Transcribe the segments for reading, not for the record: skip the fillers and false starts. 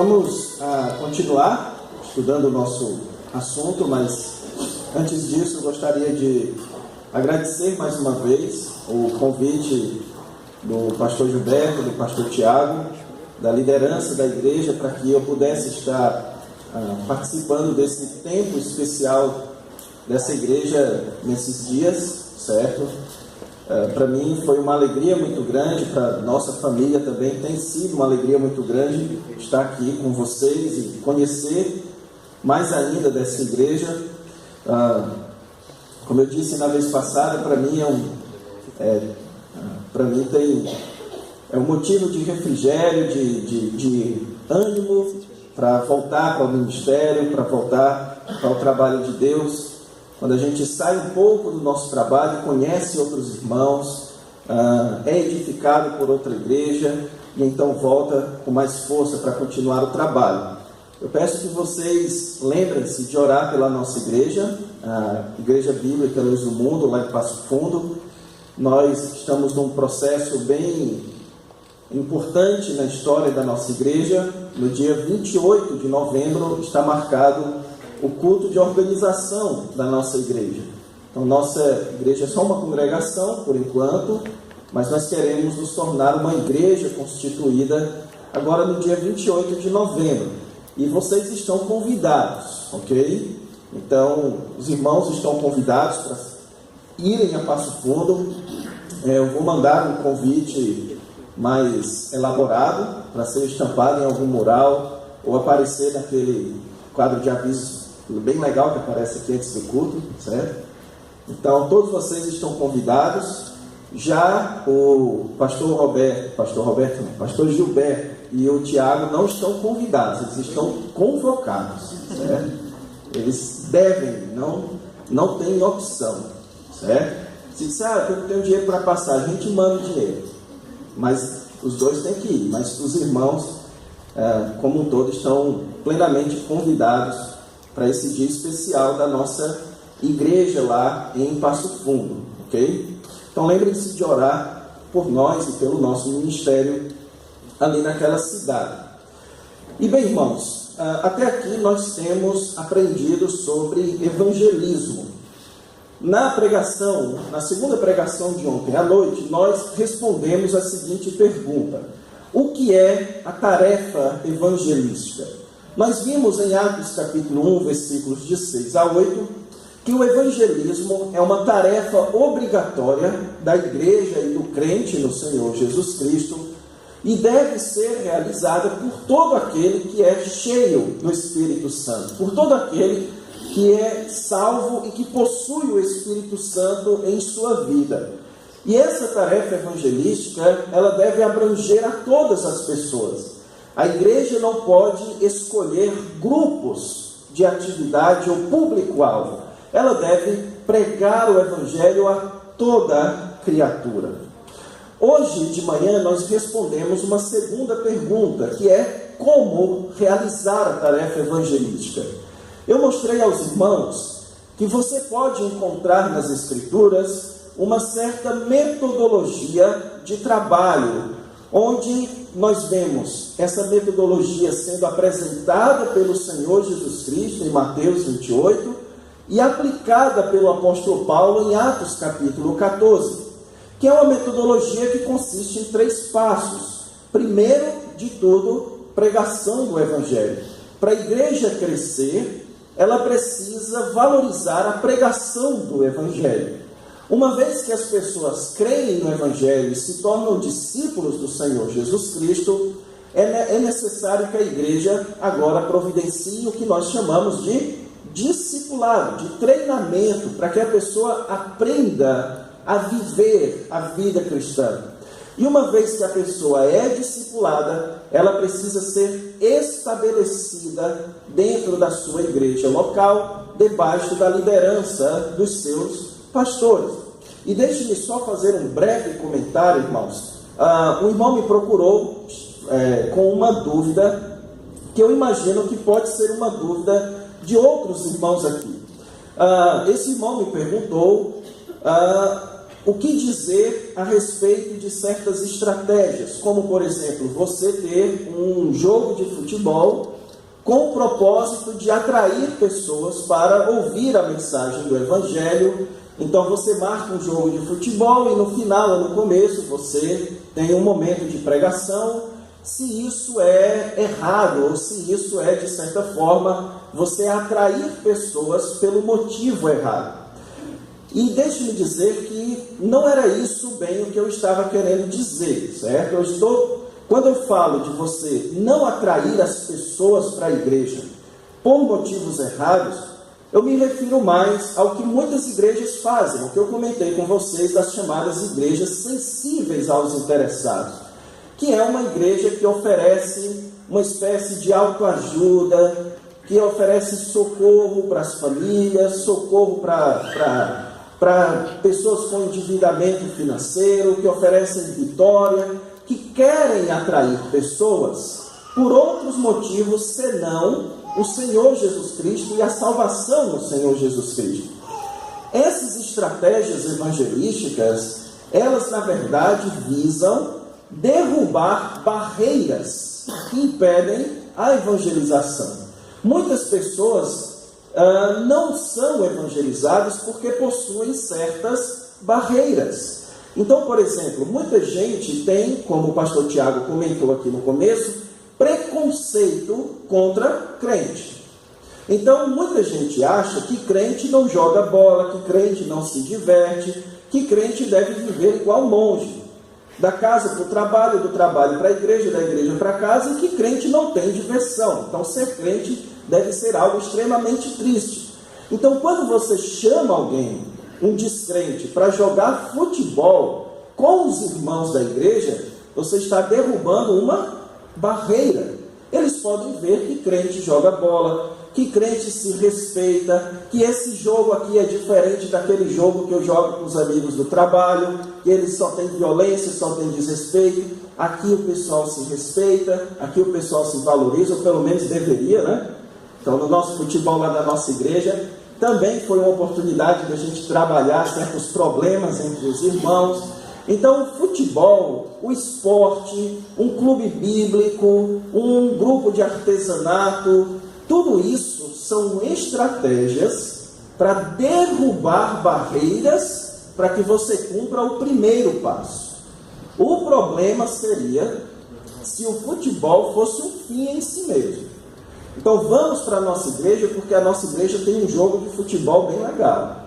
Vamos continuar estudando o nosso assunto, mas antes disso eu gostaria de agradecer mais uma vez o convite do pastor Gilberto, do pastor Tiago, da liderança da igreja, para que eu pudesse estar participando desse tempo especial dessa igreja nesses dias, certo? Para mim foi uma alegria muito grande, para nossa família também tem sido uma alegria muito grande estar aqui com vocês e conhecer mais ainda dessa igreja. Como eu disse na vez passada, para mim é um motivo de refrigério, de ânimo para voltar para o ministério, para voltar para o trabalho de Deus. Quando a gente sai um pouco do nosso trabalho, conhece outros irmãos, é edificado por outra igreja e então volta com mais força para continuar o trabalho. Eu peço que vocês lembrem-se de orar pela nossa igreja, a Igreja Bíblica Luz do Mundo, lá em Passo Fundo. Nós estamos num processo bem importante na história da nossa igreja. No dia 28 de novembro está marcado o culto de organização da nossa igreja. Então, nossa igreja é só uma congregação, por enquanto, mas nós queremos nos tornar uma igreja constituída agora no dia 28 de novembro. E vocês estão convidados, ok? Então, os irmãos estão convidados para irem a Passo Fundo. Eu vou mandar um convite mais elaborado para ser estampado em algum mural ou aparecer naquele quadro de avisos bem legal que aparece aqui antes do culto, certo? Então, todos vocês estão convidados. Já o pastor Gilberto e o Tiago não estão convidados, eles estão convocados, certo? Eles devem, não tem opção, certo? Se disser, eu não tenho dinheiro para passar, a gente manda o dinheiro, mas os dois têm que ir. Mas os irmãos, como um todo, estão plenamente convidados para esse dia especial da nossa igreja lá em Passo Fundo, ok? Então lembrem-se de orar por nós e pelo nosso ministério ali naquela cidade. E bem, irmãos, até aqui nós temos aprendido sobre evangelismo. Na segunda pregação de ontem à noite, nós respondemos a seguinte pergunta: o que é a tarefa evangelística? Nós vimos em Atos capítulo 1, versículos de 6 a 8, que o evangelismo é uma tarefa obrigatória da igreja e do crente no Senhor Jesus Cristo e deve ser realizada por todo aquele que é cheio do Espírito Santo, por todo aquele que é salvo e que possui o Espírito Santo em sua vida. E essa tarefa evangelística, ela deve abranger a todas as pessoas. A igreja não pode escolher grupos de atividade ou público-alvo. Ela deve pregar o evangelho a toda criatura. Hoje de manhã nós respondemos uma segunda pergunta, que é como realizar a tarefa evangelística. Eu mostrei aos irmãos que você pode encontrar nas Escrituras uma certa metodologia de trabalho, onde nós vemos essa metodologia sendo apresentada pelo Senhor Jesus Cristo em Mateus 28 e aplicada pelo apóstolo Paulo em Atos capítulo 14, que é uma metodologia que consiste em 3 passos. Primeiro de tudo, pregação do Evangelho. Para a igreja crescer, ela precisa valorizar a pregação do Evangelho. Uma vez que as pessoas creem no Evangelho e se tornam discípulos do Senhor Jesus Cristo, é necessário que a igreja agora providencie o que nós chamamos de discipulado, de treinamento, para que a pessoa aprenda a viver a vida cristã. E uma vez que a pessoa é discipulada, ela precisa ser estabelecida dentro da sua igreja local, debaixo da liderança dos seus pastores. E deixe-me só fazer um breve comentário, irmãos. Um irmão me procurou com uma dúvida, que eu imagino que pode ser uma dúvida de outros irmãos aqui. Esse irmão me perguntou o que dizer a respeito de certas estratégias, como, por exemplo, você ter um jogo de futebol com o propósito de atrair pessoas para ouvir a mensagem do Evangelho. Então você marca um jogo de futebol e no final ou no começo você tem um momento de pregação. Se isso é errado ou se isso é, de certa forma, você atrair pessoas pelo motivo errado. E deixe-me dizer que não era isso bem o que eu estava querendo dizer, certo? Quando eu falo de você não atrair as pessoas para a igreja por motivos errados, eu me refiro mais ao que muitas igrejas fazem, o que eu comentei com vocês das chamadas igrejas sensíveis aos interessados, que é uma igreja que oferece uma espécie de autoajuda, que oferece socorro para as famílias, socorro para pessoas com endividamento financeiro, que oferecem vitória, que querem atrair pessoas por outros motivos senão o Senhor Jesus Cristo e a salvação no Senhor Jesus Cristo. Essas estratégias evangelísticas, elas na verdade visam derrubar barreiras que impedem a evangelização. Muitas pessoas não são evangelizadas porque possuem certas barreiras. Então, por exemplo, muita gente tem, como o pastor Tiago comentou aqui no começo, preconceito contra crente. Então, muita gente acha que crente não joga bola, que crente não se diverte, que crente deve viver igual monge, da casa para o trabalho, do trabalho para a igreja, da igreja para casa, e que crente não tem diversão. Então, ser crente deve ser algo extremamente triste. Então, quando você chama alguém, um descrente, para jogar futebol com os irmãos da igreja, você está derrubando uma barreira. Eles podem ver que crente joga bola, que crente se respeita, que esse jogo aqui é diferente daquele jogo que eu jogo com os amigos do trabalho, que eles só tem violência, só tem desrespeito. Aqui o pessoal se respeita, aqui o pessoal se valoriza, ou pelo menos deveria, né? Então, no nosso futebol lá da nossa igreja, também foi uma oportunidade de a gente trabalhar certos problemas entre os irmãos. Então, o futebol, o esporte, um clube bíblico, um grupo de artesanato, tudo isso são estratégias para derrubar barreiras para que você cumpra o primeiro passo. O problema seria se o futebol fosse um fim em si mesmo. Então vamos para a nossa igreja, porque a nossa igreja tem um jogo de futebol bem legal.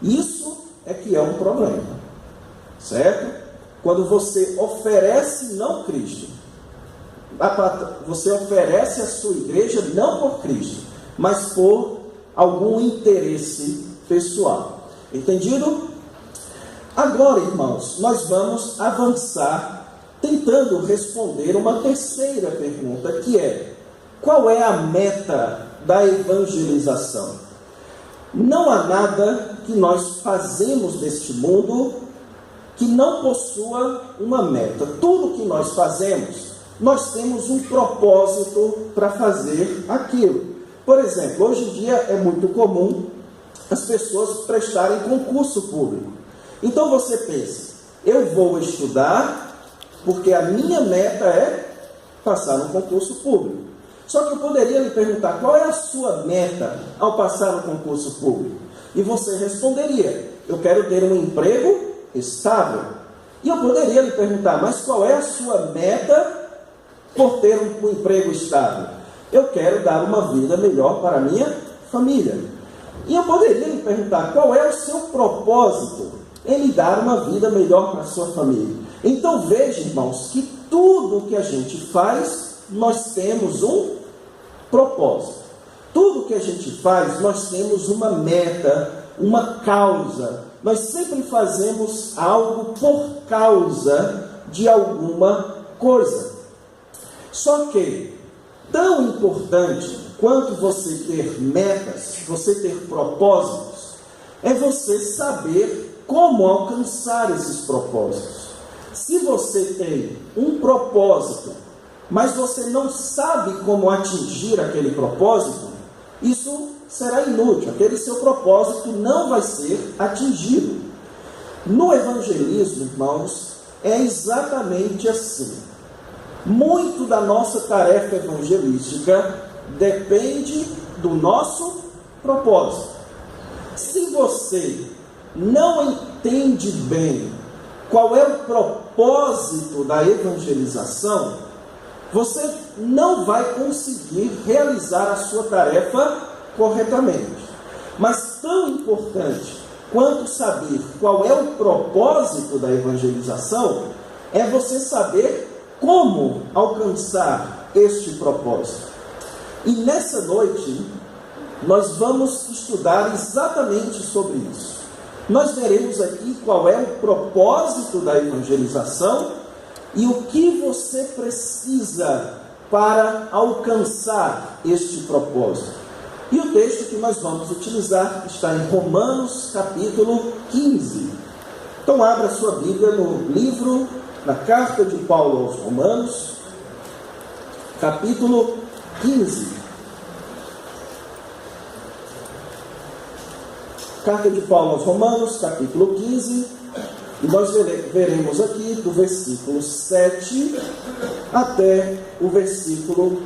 Isso é que é um problema, certo? Quando você oferece não Cristo, você oferece a sua igreja não por Cristo, mas por algum interesse pessoal. Entendido? Agora, irmãos, nós vamos avançar tentando responder uma terceira pergunta, que é: qual é a meta da evangelização? Não há nada que nós fazemos neste mundo que não possua uma meta. Tudo que nós fazemos, nós temos um propósito para fazer aquilo. Por exemplo, hoje em dia é muito comum as pessoas prestarem concurso público. Então você pensa, eu vou estudar porque a minha meta é passar no concurso público. Só que eu poderia lhe perguntar, qual é a sua meta ao passar no concurso público? E você responderia, eu quero ter um emprego estável. E eu poderia lhe perguntar, mas qual é a sua meta por ter um emprego estável? Eu quero dar uma vida melhor para a minha família. E eu poderia lhe perguntar, qual é o seu propósito em lhe dar uma vida melhor para a sua família? Então veja, irmãos, que tudo que a gente faz, nós temos um propósito. Tudo que a gente faz, nós temos uma meta, uma causa. Nós sempre fazemos algo por causa de alguma coisa. Só que, tão importante quanto você ter metas, você ter propósitos, é você saber como alcançar esses propósitos. Se você tem um propósito, mas você não sabe como atingir aquele propósito, isso será inútil. Aquele seu propósito não vai ser atingido. No evangelismo, irmãos, é exatamente assim. Muito da nossa tarefa evangelística depende do nosso propósito. Se você não entende bem qual é o propósito da evangelização, você não vai conseguir realizar a sua tarefa corretamente. Mas tão importante quanto saber qual é o propósito da evangelização é você saber como alcançar este propósito. E nessa noite nós vamos estudar exatamente sobre isso. Nós veremos aqui qual é o propósito da evangelização e o que você precisa para alcançar este propósito. E o texto que nós vamos utilizar está em Romanos capítulo 15. Então abra sua Bíblia no livro, na carta de Paulo aos Romanos, capítulo 15. Carta de Paulo aos Romanos, capítulo 15, e nós veremos aqui do versículo 7 até o versículo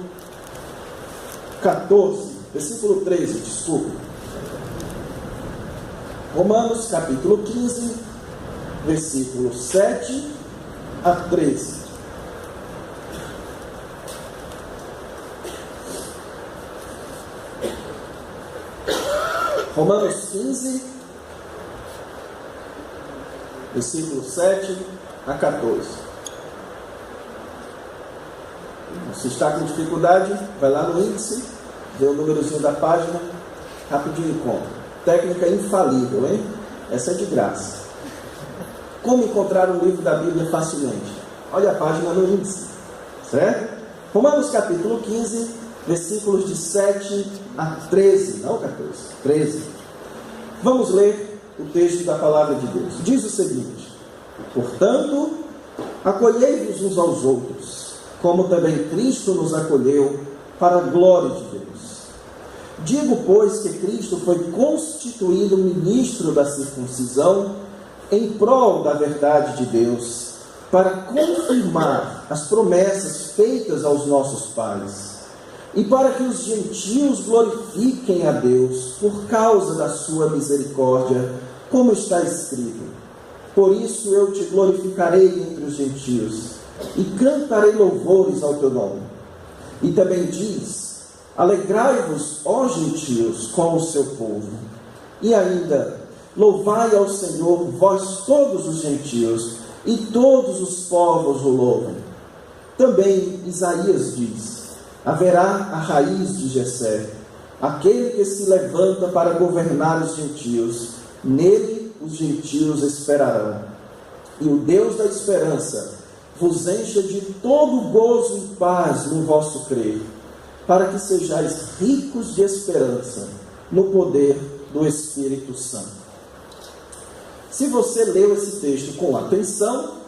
14, versículo 13, desculpa. Romanos, capítulo 15, versículo 7 a 13. Romanos 15, versículo 7 a 14. Se está com dificuldade, vai lá no índice, vê o númerozinho da página, rapidinho encontra. Técnica infalível, hein? Essa é de graça. Como encontrar um livro da Bíblia facilmente? Olha a página no índice, certo? Romanos capítulo 15, versículos de 7 a 13, não 14, 13. Vamos ler o texto da palavra de Deus. Diz o seguinte: portanto, acolhei-vos uns aos outros, como também Cristo nos acolheu para a glória de Deus. Digo, pois, que Cristo foi constituído ministro da circuncisão em prol da verdade de Deus, para confirmar as promessas feitas aos nossos pais, e para que os gentios glorifiquem a Deus por causa da sua misericórdia, como está escrito: por isso eu te glorificarei entre os gentios, e cantarei louvores ao teu nome. E também diz: alegrai-vos, ó gentios, com o seu povo. E ainda: louvai ao Senhor, vós todos os gentios, e todos os povos o louvem. Também Isaías diz: haverá a raiz de Jessé, aquele que se levanta para governar os gentios. Nele os gentios esperarão. E o Deus da esperança vos encha de todo gozo e paz no vosso crer, para que sejais ricos de esperança no poder do Espírito Santo. Se você leu esse texto com atenção,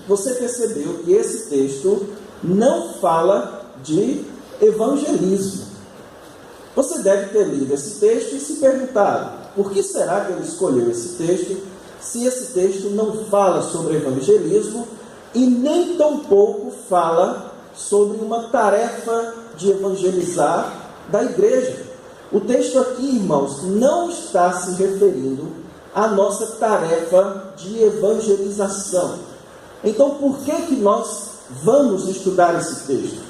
você percebeu que esse texto não fala de evangelismo. Você deve ter lido esse texto e se perguntado: por que será que ele escolheu esse texto, se esse texto não fala sobre evangelismo e nem tampouco fala sobre uma tarefa de evangelizar da igreja? O texto aqui, irmãos, não está se referindo à nossa tarefa de evangelização. Então, por que nós vamos estudar esse texto?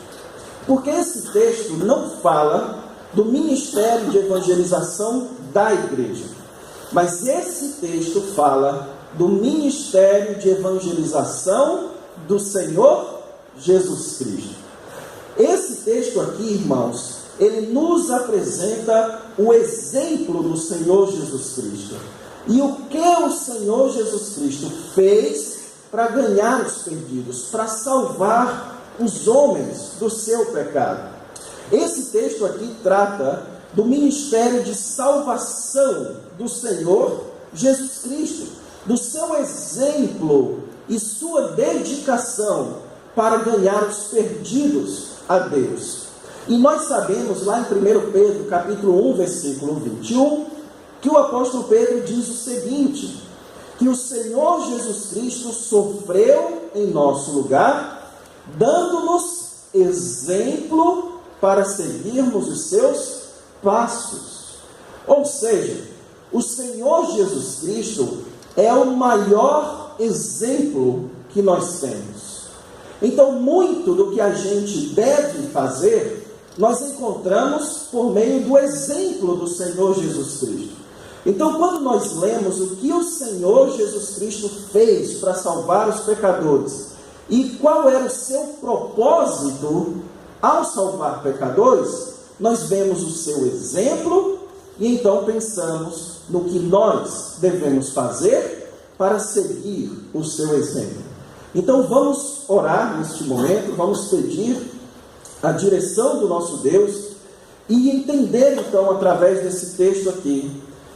Porque esse texto não fala do ministério de evangelização da igreja, mas esse texto fala do ministério de evangelização do Senhor Jesus Cristo. Esse texto aqui, irmãos, ele nos apresenta o exemplo do Senhor Jesus Cristo. E o que o Senhor Jesus Cristo fez para ganhar os perdidos, para salvar os homens do seu pecado. Esse texto aqui trata do ministério de salvação do Senhor Jesus Cristo, do seu exemplo e sua dedicação para ganhar os perdidos a Deus. E nós sabemos lá em 1 Pedro, capítulo 1, versículo 21, que o apóstolo Pedro diz o seguinte: que o Senhor Jesus Cristo sofreu em nosso lugar, dando-nos exemplo para seguirmos os seus passos. Ou seja, o Senhor Jesus Cristo é o maior exemplo que nós temos. Então, muito do que a gente deve fazer, nós encontramos por meio do exemplo do Senhor Jesus Cristo. Então, quando nós lemos o que o Senhor Jesus Cristo fez para salvar os pecadores e qual era o seu propósito ao salvar pecadores, nós vemos o seu exemplo e então pensamos no que nós devemos fazer para seguir o seu exemplo. Então vamos orar neste momento, vamos pedir a direção do nosso Deus e entender então através desse texto aqui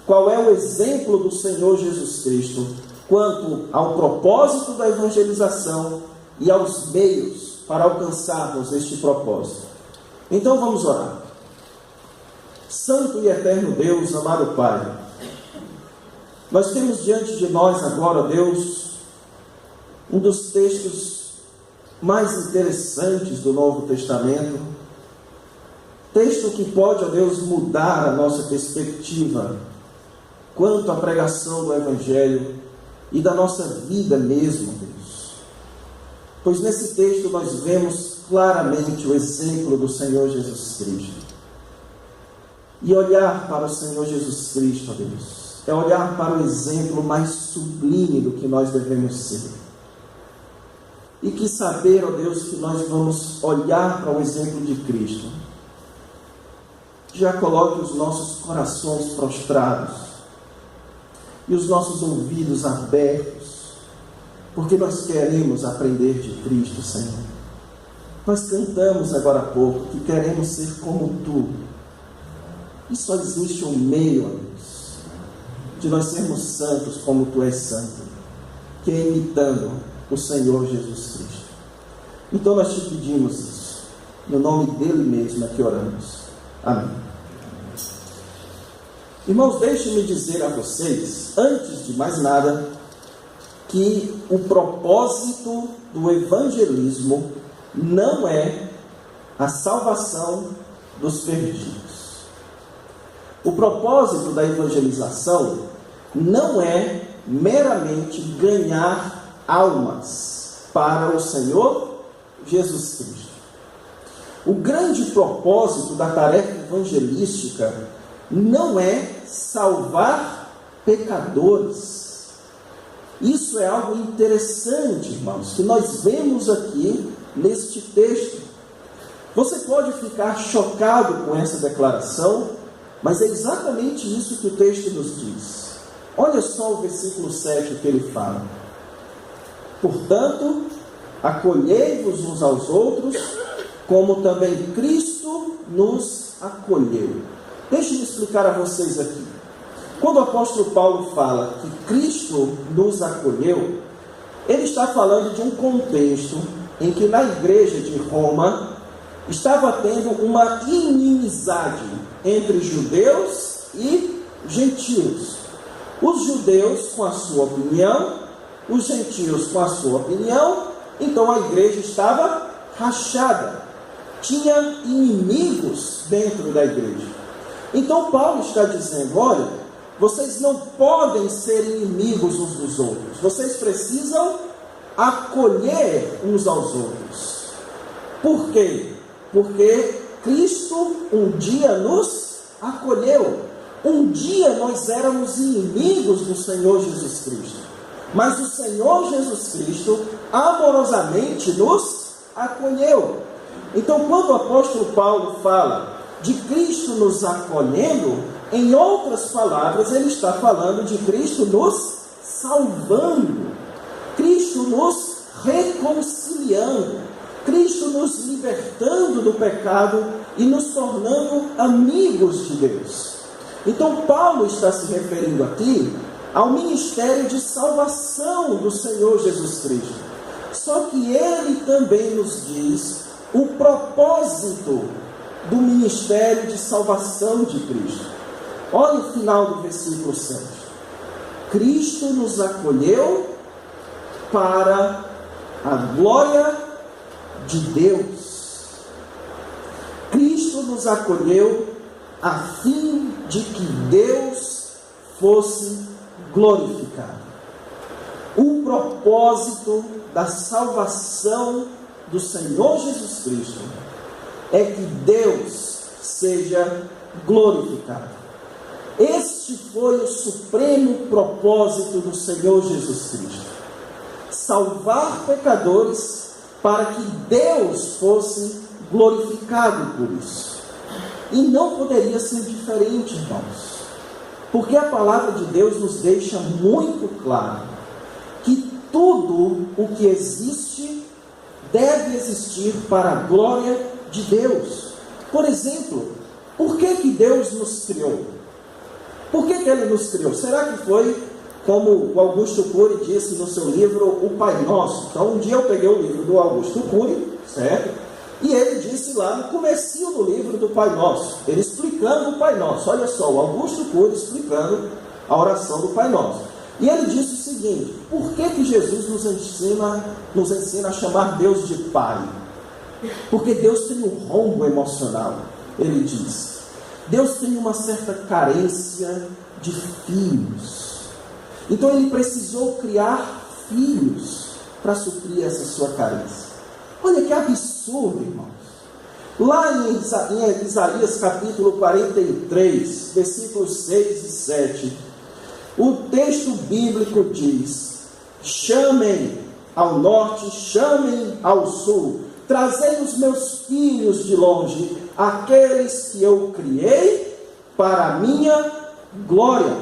qual é o exemplo do Senhor Jesus Cristo quanto ao propósito da evangelização e aos meios para alcançarmos este propósito. Então vamos orar. Santo e eterno Deus, amado Pai, nós temos diante de nós agora, Deus, um dos textos mais interessantes do Novo Testamento, texto que pode, ó Deus, mudar a nossa perspectiva quanto à pregação do Evangelho e da nossa vida mesmo, Deus. Pois nesse texto nós vemos claramente o exemplo do Senhor Jesus Cristo. E olhar para o Senhor Jesus Cristo, ó Deus, é olhar para o exemplo mais sublime do que nós devemos ser. E que saber, ó Deus, que nós vamos olhar para o exemplo de Cristo. Já coloque os nossos corações prostrados e os nossos ouvidos abertos, porque nós queremos aprender de Cristo, Senhor. Nós cantamos agora há pouco que queremos ser como Tu. E só existe um meio, ó Deus, de nós sermos santos como Tu és santo, que é imitando o Senhor Jesus Cristo. Então nós te pedimos isso, no nome dEle mesmo é que oramos. Amém. Irmãos, deixem-me dizer a vocês, antes de mais nada, que o propósito do evangelismo não é a salvação dos perdidos. O propósito da evangelização não é meramente ganhar almas para o Senhor Jesus Cristo. O grande propósito da tarefa evangelística não é salvar pecadores. Isso é algo interessante, irmãos, que nós vemos aqui neste texto. Você pode ficar chocado com essa declaração, mas é exatamente isso que o texto nos diz. Olha só o versículo 7 que ele fala. Portanto, acolhei-vos uns aos outros, como também Cristo nos acolheu. Deixe-me explicar a vocês aqui. Quando o apóstolo Paulo fala que Cristo nos acolheu, ele está falando de um contexto em que na igreja de Roma estava tendo uma inimizade entre judeus e gentios. Os judeus com a sua opinião, os gentios com a sua opinião. Então a igreja estava rachada, tinha inimigos dentro da igreja. Então Paulo está dizendo, olha, vocês não podem ser inimigos uns dos outros, vocês precisam acolher uns aos outros. Por quê? Porque Cristo um dia nos acolheu. Um dia nós éramos inimigos do Senhor Jesus Cristo, mas o Senhor Jesus Cristo amorosamente nos acolheu. Então, quando o apóstolo Paulo fala de Cristo nos acolhendo, em outras palavras, ele está falando de Cristo nos salvando, Cristo nos reconciliando, Cristo nos libertando do pecado e nos tornando amigos de Deus. Então Paulo está se referindo aqui ao ministério de salvação do Senhor Jesus Cristo. Só que ele também nos diz o propósito do ministério de salvação de Cristo. Olha o final do versículo 7. Cristo nos acolheu para a glória de Deus. Cristo nos acolheu a fim de que Deus fosse glorificado. O propósito da salvação do Senhor Jesus Cristo é que Deus seja glorificado. Este foi o supremo propósito do Senhor Jesus Cristo: salvar pecadores para que Deus fosse glorificado por isso. E não poderia ser diferente, irmãos, porque a palavra de Deus nos deixa muito claro que tudo o que existe deve existir para a glória de Deus. Por exemplo, por que Deus nos criou? Por que Ele nos criou? Será que foi, como o Augusto Cury disse no seu livro, o Pai Nosso? Então, um dia eu peguei o livro do Augusto Cury, certo? E ele disse lá no comecinho do livro do Pai Nosso, ele explicando o Pai Nosso. Olha só, o Augusto Cury explicando a oração do Pai Nosso. E ele disse o seguinte: por que Jesus nos ensina a chamar Deus de Pai? Porque Deus tem um rombo emocional. Ele diz: Deus tem uma certa carência de filhos. Então Ele precisou criar filhos para suprir essa sua carência. Olha que absurdo, irmãos. Lá em Isaías capítulo 43, versículos 6 e 7, o texto bíblico diz: chamem ao norte, chamem ao sul, trazei os meus filhos de longe, aqueles que eu criei para a minha glória.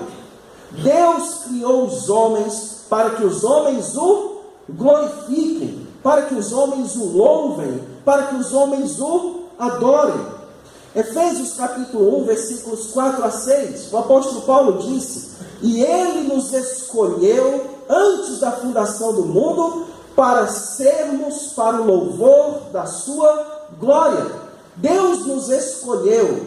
Deus criou os homens para que os homens o glorifiquem, para que os homens o louvem, para que os homens o adorem. Efésios capítulo 1, versículos 4 a 6, o apóstolo Paulo disse: e Ele nos escolheu antes da fundação do mundo para sermos para o louvor da sua glória. Deus nos escolheu,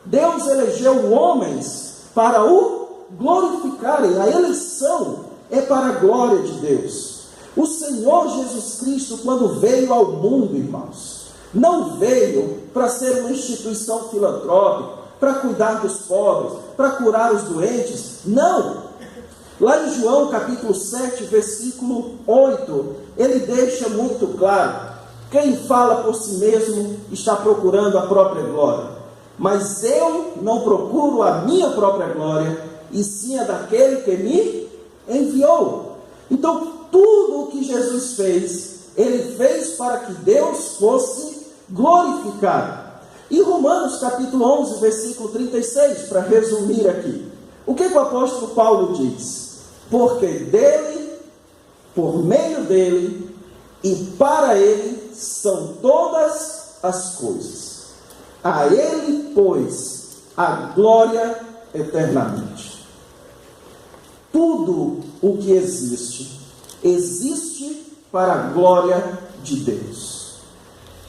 Deus elegeu homens para o glorificarem. A eleição é para a glória de Deus. O Senhor Jesus Cristo, quando veio ao mundo, irmãos, não veio para ser uma instituição filantrópica, para cuidar dos pobres, para curar os doentes. Não! Lá em João capítulo 7, versículo 8, ele deixa muito claro: quem fala por si mesmo está procurando a própria glória, mas eu não procuro a minha própria glória, e sim a daquele que me enviou. Então, tudo o que Jesus fez, Ele fez para que Deus fosse glorificado. E Romanos capítulo 11, versículo 36, para resumir aqui, o que o apóstolo Paulo diz? Porque dele, por meio dele e para ele são todas as coisas. A ele, pois, a glória eternamente. Tudo o que existe, existe para a glória de Deus.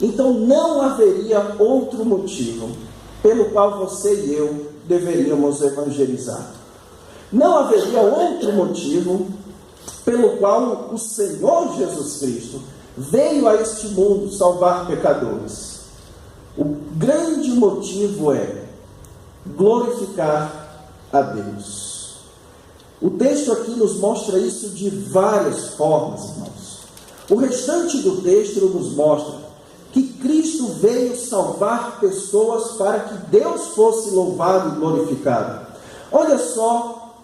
Então não haveria outro motivo pelo qual você e eu deveríamos evangelizar. Não haveria outro motivo pelo qual o Senhor Jesus Cristo veio a este mundo salvar pecadores. O grande motivo é glorificar a Deus. O texto aqui nos mostra isso de várias formas, irmãos. O restante do texto nos mostra que Cristo veio salvar pessoas para que Deus fosse louvado e glorificado. Olha só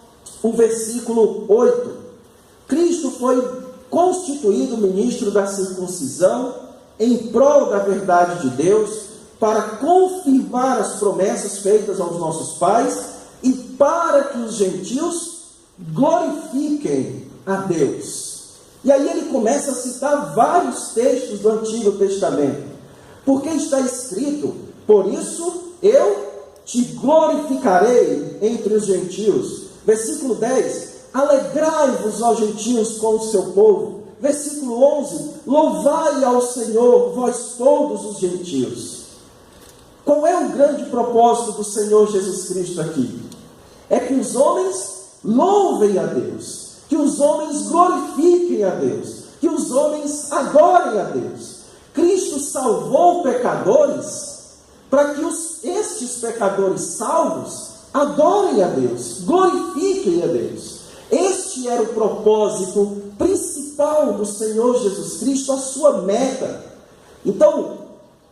o versículo 8. Cristo foi constituído ministro da circuncisão em prol da verdade de Deus, para confirmar as promessas feitas aos nossos pais e para que os gentios glorifiquem a Deus. E aí ele começa a citar vários textos do Antigo Testamento, porque está escrito: por isso eu te glorificarei entre os gentios. Versículo 10: alegrai-vos, ó gentios, com o seu povo. Versículo 11: louvai ao Senhor, vós todos os gentios. Qual é o grande propósito do Senhor Jesus Cristo aqui? É que os homens louvem a Deus, que os homens glorifiquem a Deus, que os homens adorem a Deus. Cristo salvou pecadores para que estes pecadores salvos adorem a Deus, glorifiquem a Deus. Este era o propósito principal do Senhor Jesus Cristo, a sua meta. Então,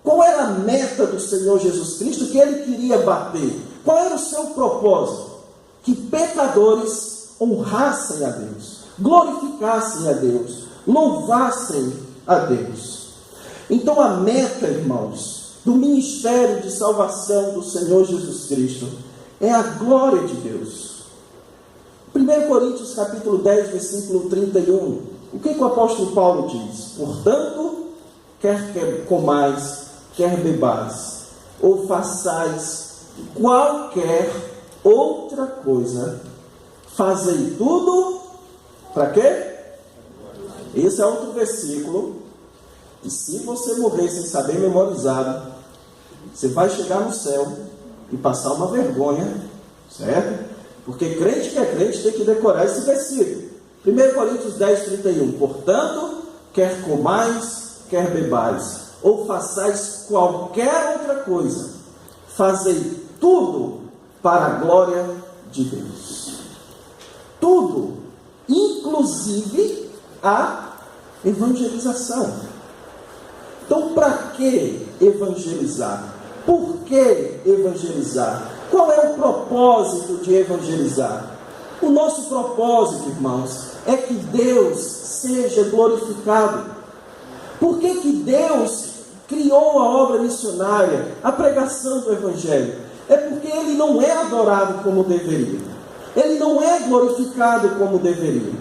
qual era a meta do Senhor Jesus Cristo que ele queria bater? Qual era o seu propósito? Que pecadores honrassem a Deus, glorificassem a Deus, louvassem a Deus. Então a meta, irmãos, do ministério de salvação do Senhor Jesus Cristo é a glória de Deus. 1 Coríntios capítulo 10, versículo 31, o que o apóstolo Paulo diz? Portanto, quer comais, quer bebais, ou façais qualquer outra coisa, fazei tudo, para quê? Esse é outro versículo, e se você morrer sem saber memorizado, você vai chegar no céu e passar uma vergonha, certo? Porque crente que é crente tem que decorar esse versículo. 1 Coríntios 10, 31. Portanto, quer comais, quer bebais, ou façais qualquer outra coisa, fazei tudo para a glória de Deus. Tudo, inclusive a evangelização. Então, para que evangelizar? Por que evangelizar? Qual é o propósito de evangelizar? O nosso propósito, irmãos, é que Deus seja glorificado. Por que Deus criou a obra missionária, a pregação do Evangelho? É porque Ele não é adorado como deveria. Ele não é glorificado como deveria.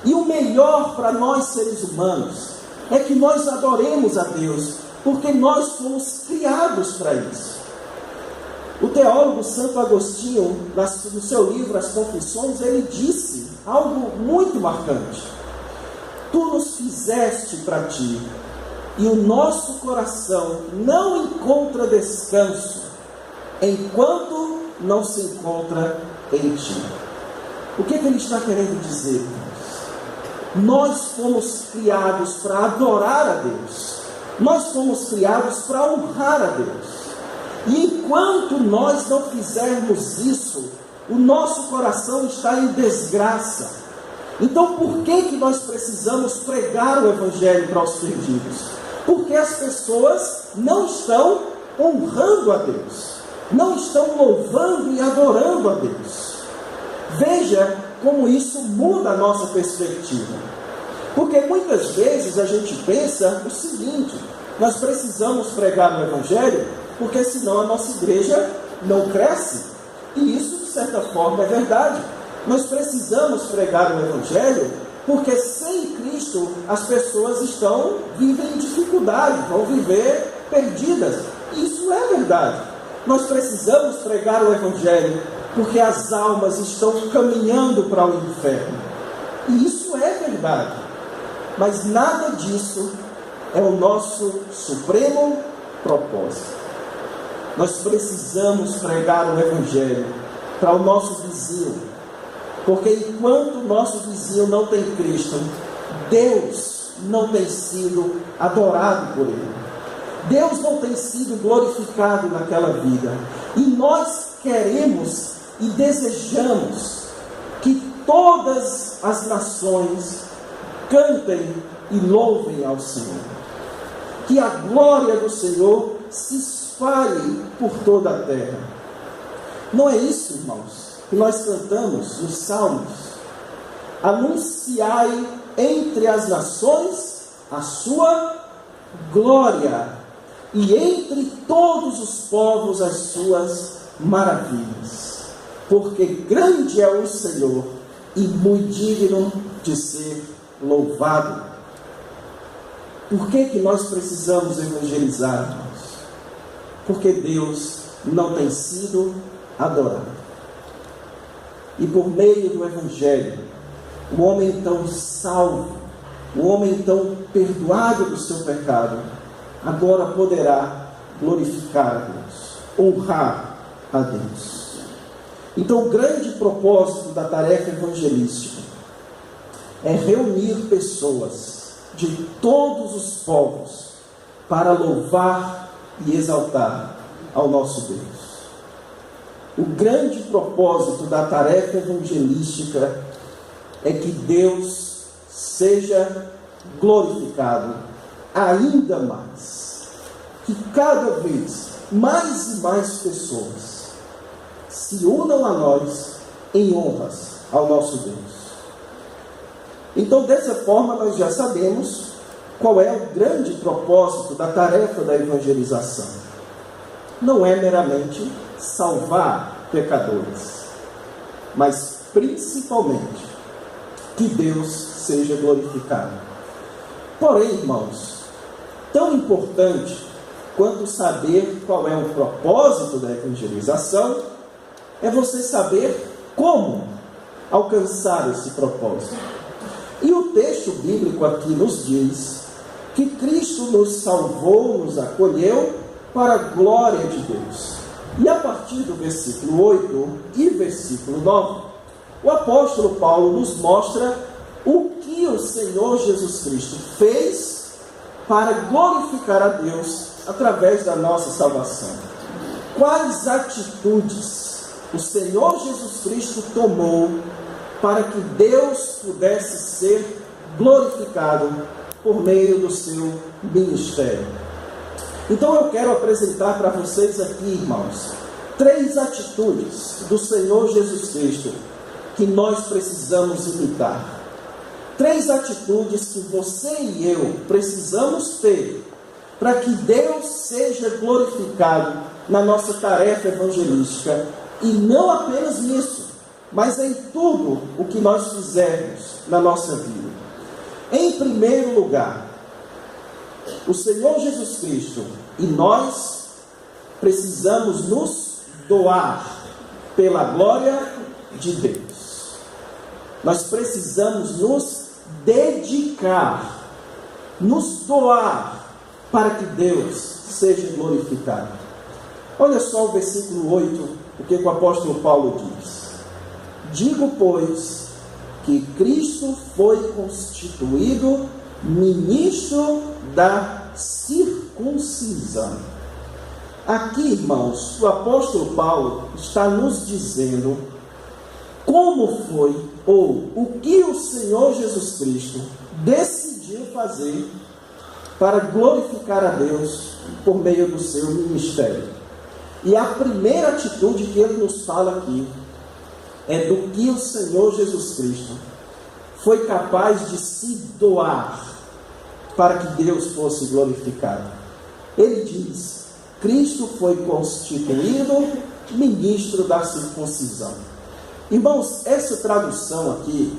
E o melhor para nós seres humanos é que nós adoremos a Deus, porque nós fomos criados para isso. O teólogo Santo Agostinho, no seu livro As Confissões, ele disse algo muito marcante. Tu nos fizeste para ti, e o nosso coração não encontra descanso, enquanto não se encontra em ti. O que ele está querendo dizer? Nós fomos criados para adorar a Deus. Nós fomos criados para honrar a Deus. E enquanto nós não fizermos isso, o nosso coração está em desgraça. Então por que nós precisamos pregar o Evangelho para os perdidos? Porque as pessoas não estão honrando a Deus, não estão louvando e adorando a Deus. Veja como isso muda a nossa perspectiva. Porque muitas vezes a gente pensa o seguinte: nós precisamos pregar o Evangelho porque senão a nossa igreja não cresce. E isso, de certa forma, é verdade. Nós precisamos pregar o Evangelho porque sem Cristo as pessoas vivem em dificuldade, vão viver perdidas. Isso é verdade. Nós precisamos pregar o Evangelho porque as almas estão caminhando para o inferno. E isso é verdade. Mas nada disso é o nosso supremo propósito. Nós precisamos pregar o Evangelho para o nosso vizinho, porque enquanto o nosso vizinho não tem Cristo, Deus não tem sido adorado por ele. Deus não tem sido glorificado naquela vida. E nós queremos e desejamos que todas as nações cantem e louvem ao Senhor. Que a glória do Senhor se espalhe por toda a terra. Não é isso, irmãos, que nós cantamos nos Salmos? Anunciai entre as nações a sua glória, e entre todos os povos as suas maravilhas. Porque grande é o Senhor e muito digno de ser louvado. Por que nós precisamos evangelizar, irmãos? Porque Deus não tem sido adorado. E por meio do Evangelho, o homem então salvo, o homem então perdoado do seu pecado, agora poderá glorificar a Deus, honrar a Deus. Então, o grande propósito da tarefa evangelística é reunir pessoas de todos os povos para louvar e exaltar ao nosso Deus. O grande propósito da tarefa evangelística é que Deus seja glorificado ainda mais. Que cada vez mais e mais pessoas se unam a nós em honras ao nosso Deus. Então, dessa forma, nós já sabemos qual é o grande propósito da tarefa da evangelização. Não é meramente salvar pecadores, mas principalmente que Deus seja glorificado. Porém, irmãos, tão importante quanto saber qual é o propósito da evangelização é você saber como alcançar esse propósito. E o texto bíblico aqui nos diz que Cristo nos salvou, nos acolheu para a glória de Deus. E a partir do versículo 8 e versículo 9, o apóstolo Paulo nos mostra o que o Senhor Jesus Cristo fez para glorificar a Deus através da nossa salvação. Quais atitudes o Senhor Jesus Cristo tomou para que Deus pudesse ser glorificado por meio do seu ministério? Então eu quero apresentar para vocês aqui, irmãos, 3 atitudes do Senhor Jesus Cristo que nós precisamos imitar. 3 atitudes que você e eu precisamos ter para que Deus seja glorificado na nossa tarefa evangelística. E não apenas nisso, mas em tudo o que nós fizermos na nossa vida. Em primeiro lugar, o Senhor Jesus Cristo e nós precisamos nos doar pela glória de Deus. Nós precisamos nos dedicar, nos doar para que Deus seja glorificado. Olha só o versículo 8, o que o apóstolo Paulo diz. Digo, pois, que Cristo foi constituído ministro da circuncisão. Aqui, irmãos, o apóstolo Paulo está nos dizendo como foi, ou o que o Senhor Jesus Cristo decidiu fazer para glorificar a Deus por meio do seu ministério. E a primeira atitude que ele nos fala aqui é do que o Senhor Jesus Cristo foi capaz de se doar para que Deus fosse glorificado. Ele diz: Cristo foi constituído ministro da circuncisão. Irmãos, essa tradução aqui,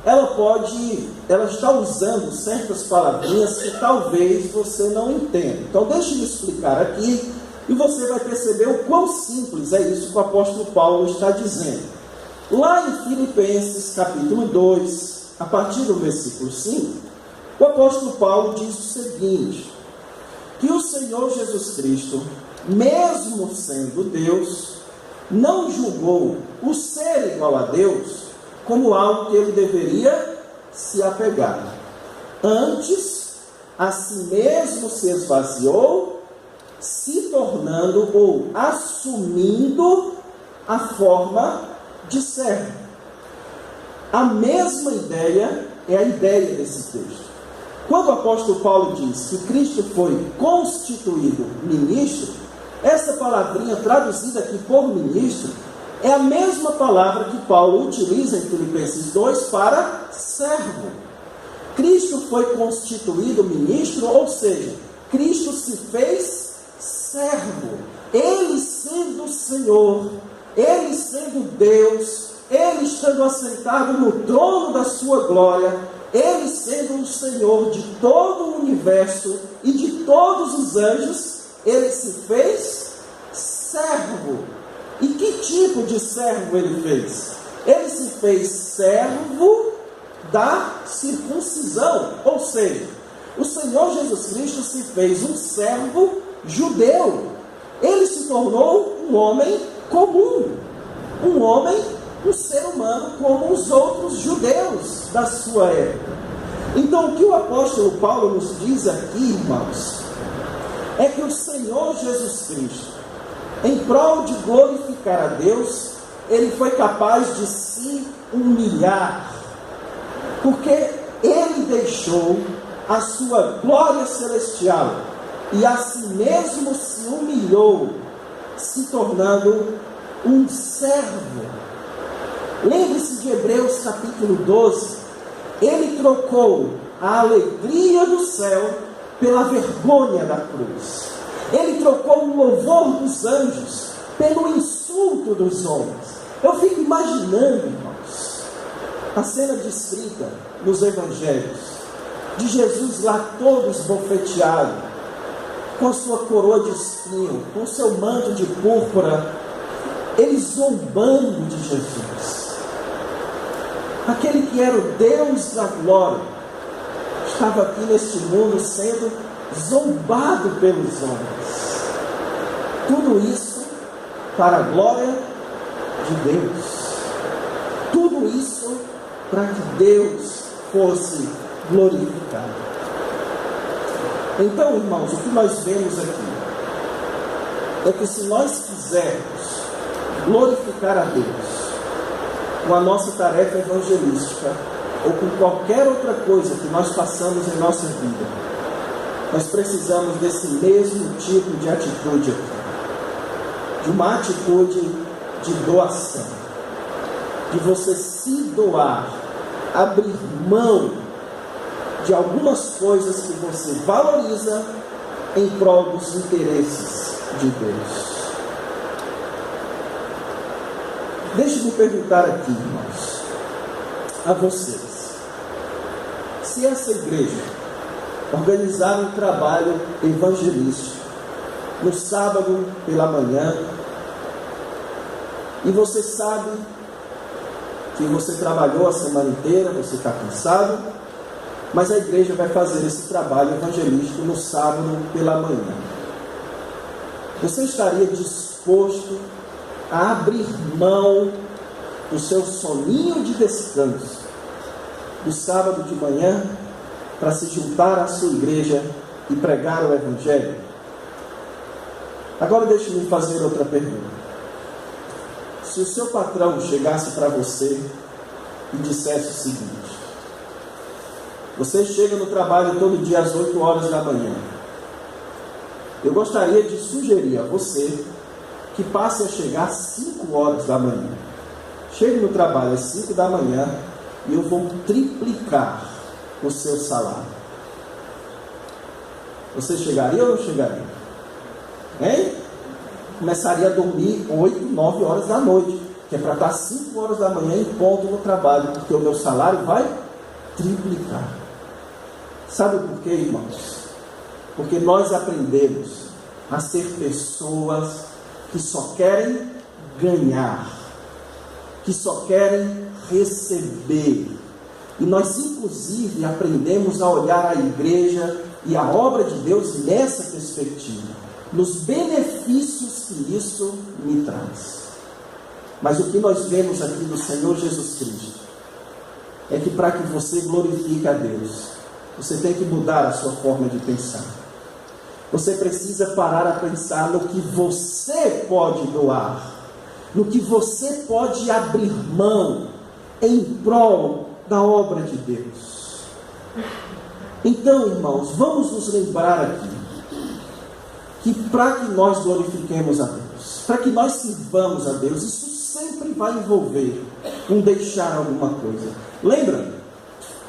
ela está usando certas palavrinhas que talvez você não entenda. Então deixe eu explicar aqui e você vai perceber o quão simples é isso que o apóstolo Paulo está dizendo. Lá em Filipenses capítulo 2, a partir do versículo 5, o apóstolo Paulo diz o seguinte: que o Senhor Jesus Cristo, mesmo sendo Deus, não julgou o ser igual a Deus como algo que ele deveria se apegar. Antes, a si mesmo se esvaziou, se tornando ou assumindo a forma de servo. A mesma ideia é a ideia desse texto. Quando o apóstolo Paulo diz que Cristo foi constituído ministro, essa palavrinha traduzida aqui por ministro é a mesma palavra que Paulo utiliza em Filipenses 2 para servo. Cristo foi constituído ministro, ou seja, Cristo se fez servo. Ele sendo o Senhor, Ele sendo Deus, Ele estando assentado no trono da sua glória, Ele sendo o Senhor de todo o universo e de todos os anjos, Ele se fez servo. E que tipo de servo Ele fez? Ele se fez servo da circuncisão. Ou seja, o Senhor Jesus Cristo se fez um servo judeu. Ele se tornou um homem comum. um homem, um ser humano como os outros judeus da sua época. Então, o que o apóstolo Paulo nos diz aqui, irmãos, é que o Senhor Jesus Cristo, em prol de glorificar a Deus, ele foi capaz de se humilhar, porque ele deixou a sua glória celestial e a si mesmo se humilhou, se tornando um servo. Lembre-se de Hebreus capítulo 12. Ele trocou a alegria do céu pela vergonha da cruz. Ele trocou o louvor dos anjos pelo insulto dos homens. Eu fico imaginando, irmãos, a cena descrita nos evangelhos, de Jesus lá todo esbofeteado, com a sua coroa de espinho, com o seu manto de púrpura, ele zombando de Jesus. Aquele que era o Deus da glória, estava aqui neste mundo sendo zombado pelos homens. Tudo isso para a glória de Deus. Tudo isso para que Deus fosse glorificado. Então, irmãos, o que nós vemos aqui é que se nós quisermos glorificar a Deus com a nossa tarefa evangelística ou com qualquer outra coisa que nós façamos em nossa vida, nós precisamos desse mesmo tipo de atitude aqui, de uma atitude de doação, de você se doar, abrir mão de algumas coisas que você valoriza em prol dos interesses de Deus. Deixe-me perguntar aqui, irmãos, a vocês: se essa igreja organizar um trabalho evangelístico no sábado pela manhã, e você sabe que você trabalhou a semana inteira, você está cansado, mas a igreja vai fazer esse trabalho evangelístico no sábado pela manhã, você estaria disposto a abrir mão do seu soninho de descanso do sábado de manhã para se juntar à sua igreja e pregar o evangelho? Agora deixe-me fazer outra pergunta. Se o seu patrão chegasse para você e dissesse o seguinte: você chega no trabalho todo dia às 8 horas da manhã, eu gostaria de sugerir a você que passe a chegar às 5 horas da manhã. Chegue no trabalho às 5 da manhã e eu vou triplicar o seu salário. Você chegaria ou não chegaria? Hein? Começaria a dormir 8, 9 horas da noite, que é para estar 5 horas da manhã em ponto no trabalho, porque o meu salário vai triplicar. Sabe por quê, irmãos? Porque nós aprendemos a ser pessoas que só querem ganhar, que só querem receber. E nós, inclusive, aprendemos a olhar a igreja e a obra de Deus nessa perspectiva, nos benefícios que isso me traz. Mas o que nós vemos aqui do Senhor Jesus Cristo é que para que você glorifique a Deus, você tem que mudar a sua forma de pensar. Você precisa parar a pensar no que você pode doar, no que você pode abrir mão em prol da obra de Deus. Então, irmãos, vamos nos lembrar aqui que para que nós glorifiquemos a Deus, para que nós sirvamos a Deus, isso sempre vai envolver um deixar alguma coisa. Lembra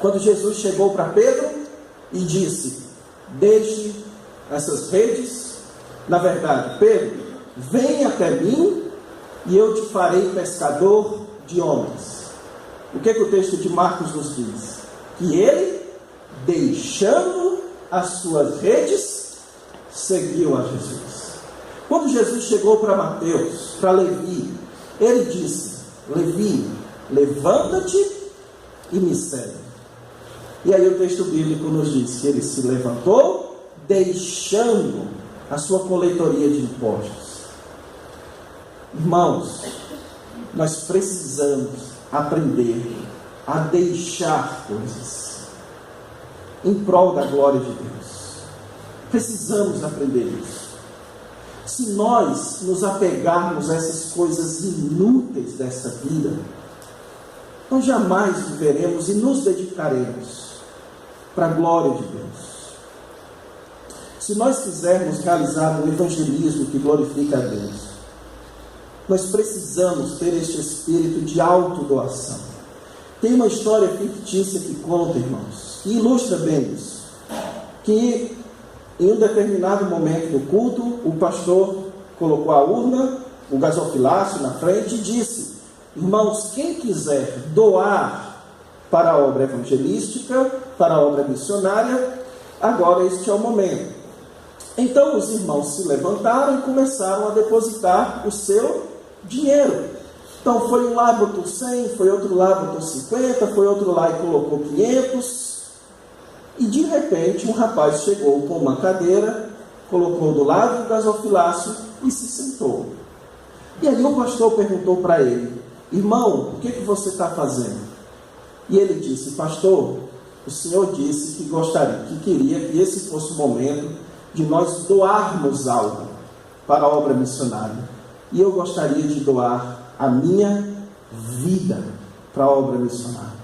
quando Jesus chegou para Pedro e disse: deixe essas redes? Na verdade, Pedro, vem até mim e eu te farei pescador de homens. O que o texto de Marcos nos diz? Que ele, deixando as suas redes, seguiu a Jesus. Quando Jesus chegou para Mateus, para Levi, ele disse: Levi, levanta-te e me segue. E aí o texto bíblico nos diz que ele se levantou, deixando a sua coletoria de impostos. Irmãos, nós precisamos aprender a deixar coisas em prol da glória de Deus. Precisamos aprender isso. Se nós nos apegarmos a essas coisas inúteis dessa vida, nós jamais viveremos e nos dedicaremos para a glória de Deus. Se nós quisermos realizar um evangelismo que glorifica a Deus, nós precisamos ter este espírito de autodoação. Tem uma história fictícia que conta, irmãos, que ilustra bem isso. Que em um determinado momento do culto, o pastor colocou a urna, o gasofilácio na frente e disse: irmãos, quem quiser doar para a obra evangelística, para a obra missionária, agora este é o momento. Então os irmãos se levantaram e começaram a depositar o seu dinheiro. Então foi um lá botou 100, foi outro lá botou 50, foi outro lá e colocou 500. E de repente um rapaz chegou com uma cadeira, colocou do lado do gasofilácio e se sentou. E aí o pastor perguntou para ele: irmão, o que você está fazendo? E ele disse: pastor, o senhor disse que gostaria, que queria que esse fosse o momento de nós doarmos algo para a obra missionária. E eu gostaria de doar a minha vida para a obra missionária.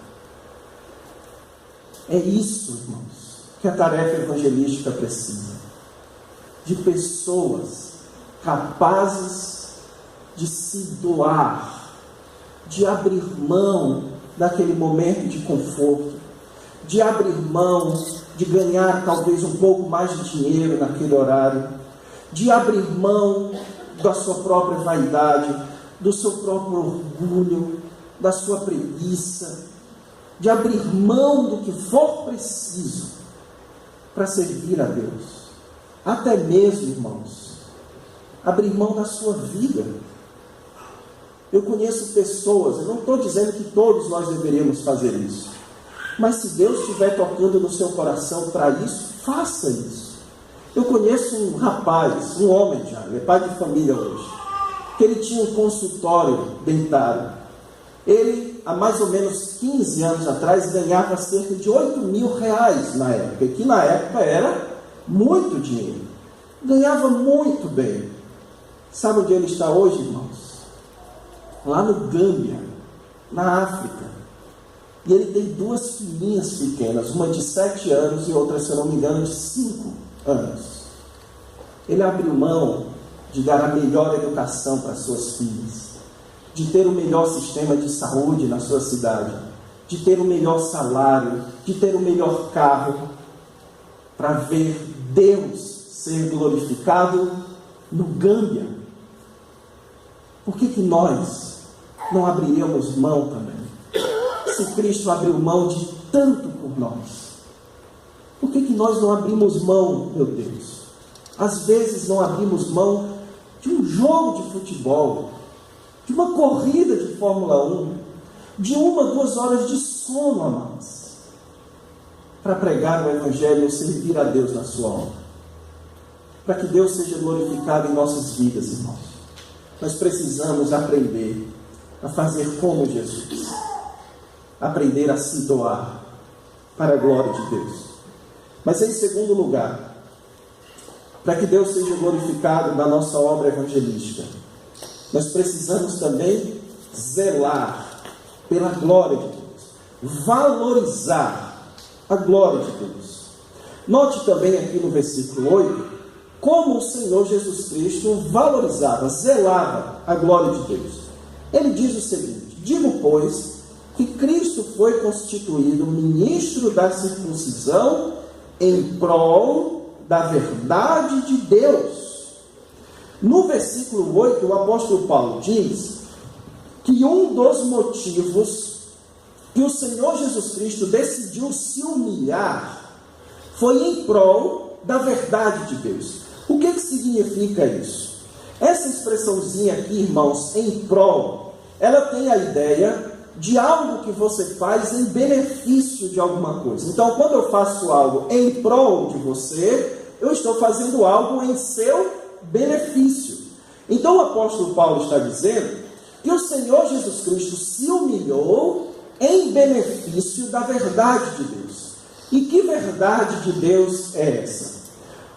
É isso, irmãos, que a tarefa evangelística precisa. De pessoas capazes de se doar, de abrir mão daquele momento de conforto, de abrir mão de ganhar talvez um pouco mais de dinheiro naquele horário, de abrir mão da sua própria vaidade, do seu próprio orgulho, da sua preguiça, de abrir mão do que for preciso para servir a Deus. Até mesmo, irmãos, abrir mão da sua vida. Eu conheço pessoas, eu não estou dizendo que todos nós deveríamos fazer isso, mas se Deus estiver tocando no seu coração para isso, faça isso. Eu conheço um rapaz, um homem já, ele é pai de família hoje, que ele tinha um consultório dentário. Ele, há mais ou menos 15 anos atrás, ganhava cerca de 8 mil reais na época, que na época era muito dinheiro. Ganhava muito bem. Sabe onde ele está hoje, irmãos? Lá no Gâmbia, na África. E ele tem 2 filhinhas pequenas, uma de 7 anos e outra, se eu não me engano, de 5 anos. Ele abriu mão de dar a melhor educação para suas filhas, de ter o melhor sistema de saúde na sua cidade, de ter o melhor salário, de ter o melhor carro, para ver Deus ser glorificado no Gâmbia. Por que nós não abriríamos mão também? Se Cristo abriu mão de tanto por nós, por que nós não abrimos mão, meu Deus? Às vezes não abrimos mão de um jogo de futebol, de uma corrida de Fórmula 1, de 1 a 2 horas de sono a mais, para pregar o Evangelho e servir a Deus na sua obra, para que Deus seja glorificado em nossas vidas, irmãos. Nós precisamos aprender a fazer como Jesus, aprender a se doar para a glória de Deus. Mas em segundo lugar, para que Deus seja glorificado na nossa obra evangelística, nós precisamos também zelar pela glória de Deus, valorizar a glória de Deus. Note também aqui no versículo 8, como o Senhor Jesus Cristo valorizava, zelava a glória de Deus. Ele diz o seguinte: digo, pois, que Cristo foi constituído ministro da circuncisão em prol da verdade de Deus. No versículo 8, o apóstolo Paulo diz que um dos motivos que o Senhor Jesus Cristo decidiu se humilhar foi em prol da verdade de Deus. O que significa isso? Essa expressãozinha aqui, irmãos, em prol, ela tem a ideia de algo que você faz em benefício de alguma coisa. Então, quando eu faço algo em prol de você, eu estou fazendo algo em seu benefício. Então, o apóstolo Paulo está dizendo que o Senhor Jesus Cristo se humilhou em benefício da verdade de Deus. E que verdade de Deus é essa?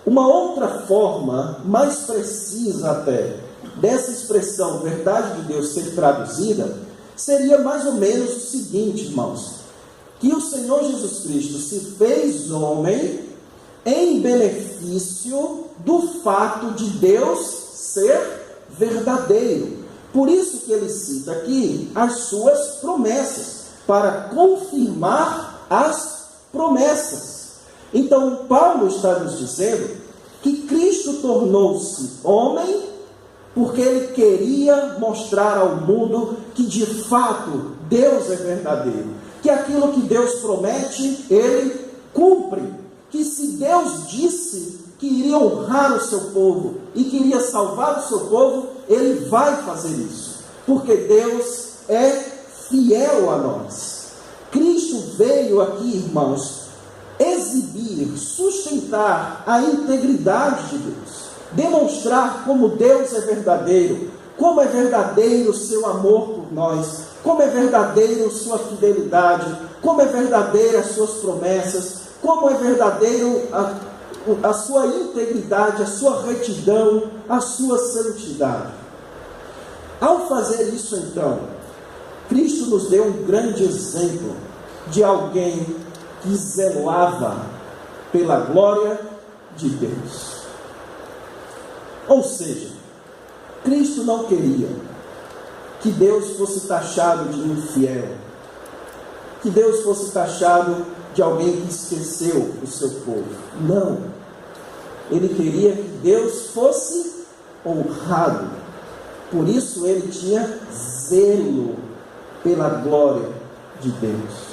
Uma outra forma, mais precisa até, dessa expressão verdade de Deus ser traduzida, seria mais ou menos o seguinte, irmãos: que o Senhor Jesus Cristo se fez homem em benefício do fato de Deus ser verdadeiro. Por isso que ele cita aqui as suas promessas, para confirmar as promessas. Então, Paulo está nos dizendo que Cristo tornou-se homem porque ele queria mostrar ao mundo que de fato Deus é verdadeiro, que aquilo que Deus promete, ele cumpre, que se Deus disse que iria honrar o seu povo e que iria salvar o seu povo, ele vai fazer isso, porque Deus é fiel a nós. Cristo veio aqui, irmãos, exibir, sustentar a integridade de Deus, demonstrar como Deus é verdadeiro, como é verdadeiro o seu amor por nós, como é verdadeiro sua fidelidade, como é verdadeira as suas promessas, como é verdadeiro a sua integridade, a sua retidão, a sua santidade. Ao fazer isso, então, Cristo nos deu um grande exemplo de alguém que zelava pela glória de Deus. Ou seja, Cristo não queria que Deus fosse taxado de infiel, que Deus fosse taxado de alguém que esqueceu o seu povo. Não. Ele queria que Deus fosse honrado. Por isso ele tinha zelo pela glória de Deus.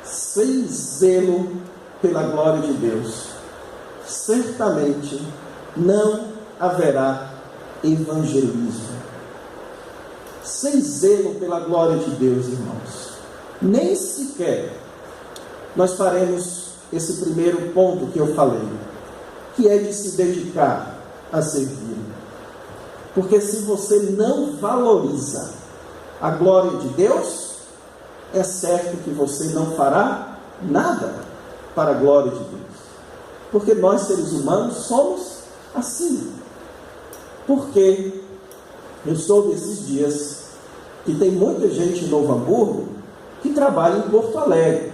Sem zelo pela glória de Deus, certamente não haverá evangelismo. Sem zelo pela glória de Deus, irmãos, nem sequer nós faremos esse primeiro ponto que eu falei, que é de se dedicar a servir. Porque se você não valoriza a glória de Deus, é certo que você não fará nada para a glória de Deus. Porque nós, seres humanos, somos assim. Porque eu soube esses dias que tem muita gente em Novo Hamburgo que trabalha em Porto Alegre.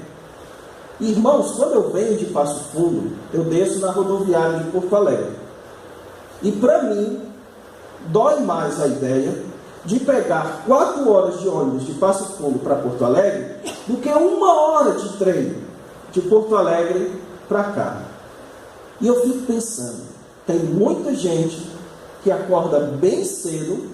Irmãos, quando eu venho de Passo Fundo, eu desço na rodoviária de Porto Alegre. E para mim, dói mais a ideia de pegar 4 horas de ônibus de Passo Fundo para Porto Alegre do que 1 hora de trem de Porto Alegre para cá. E eu fico pensando, tem muita gente que acorda bem cedo,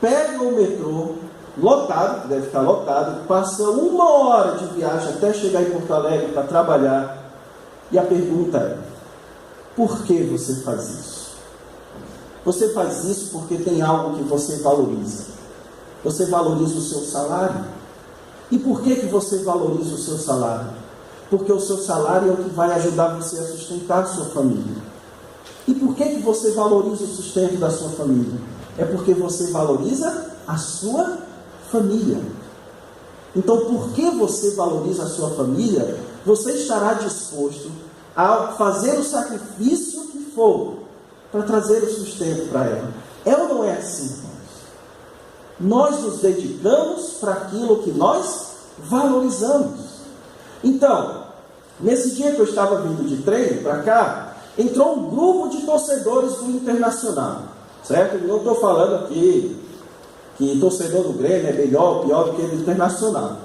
pega o metrô lotado, deve estar lotado, passa 1 hora de viagem até chegar em Porto Alegre para trabalhar, e a pergunta é: por que você faz isso? Você faz isso porque tem algo que você valoriza. Você valoriza o seu salário. E por que você valoriza o seu salário? Porque o seu salário é o que vai ajudar você a sustentar a sua família. E por que você valoriza o sustento da sua família? É porque você valoriza a sua família. Então, por que você valoriza a sua família, você estará disposto a fazer o sacrifício que for para trazer o sustento para ela. É ou não é assim, irmãos? Nós nos dedicamos para aquilo que nós valorizamos. Então, nesse dia que eu estava vindo de trem para cá, entrou um grupo de torcedores do Internacional, certo? Eu não estou falando aqui que torcedor do Grêmio é melhor ou pior do que o do Internacional.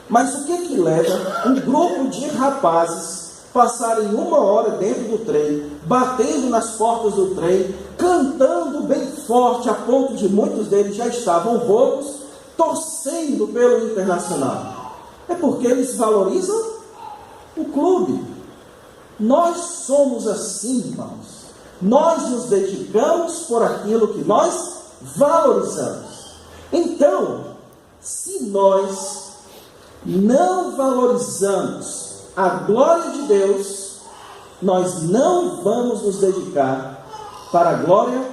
Mas o que leva um grupo de rapazes passarem 1 hora dentro do trem, batendo nas portas do trem, cantando bem forte, a ponto de muitos deles já estavam roucos, torcendo pelo Internacional? É porque eles valorizam o clube. Nós somos assim, irmãos. Nós nos dedicamos por aquilo que nós valorizamos. Então, se nós não valorizamos a glória de Deus, nós não vamos nos dedicar para a glória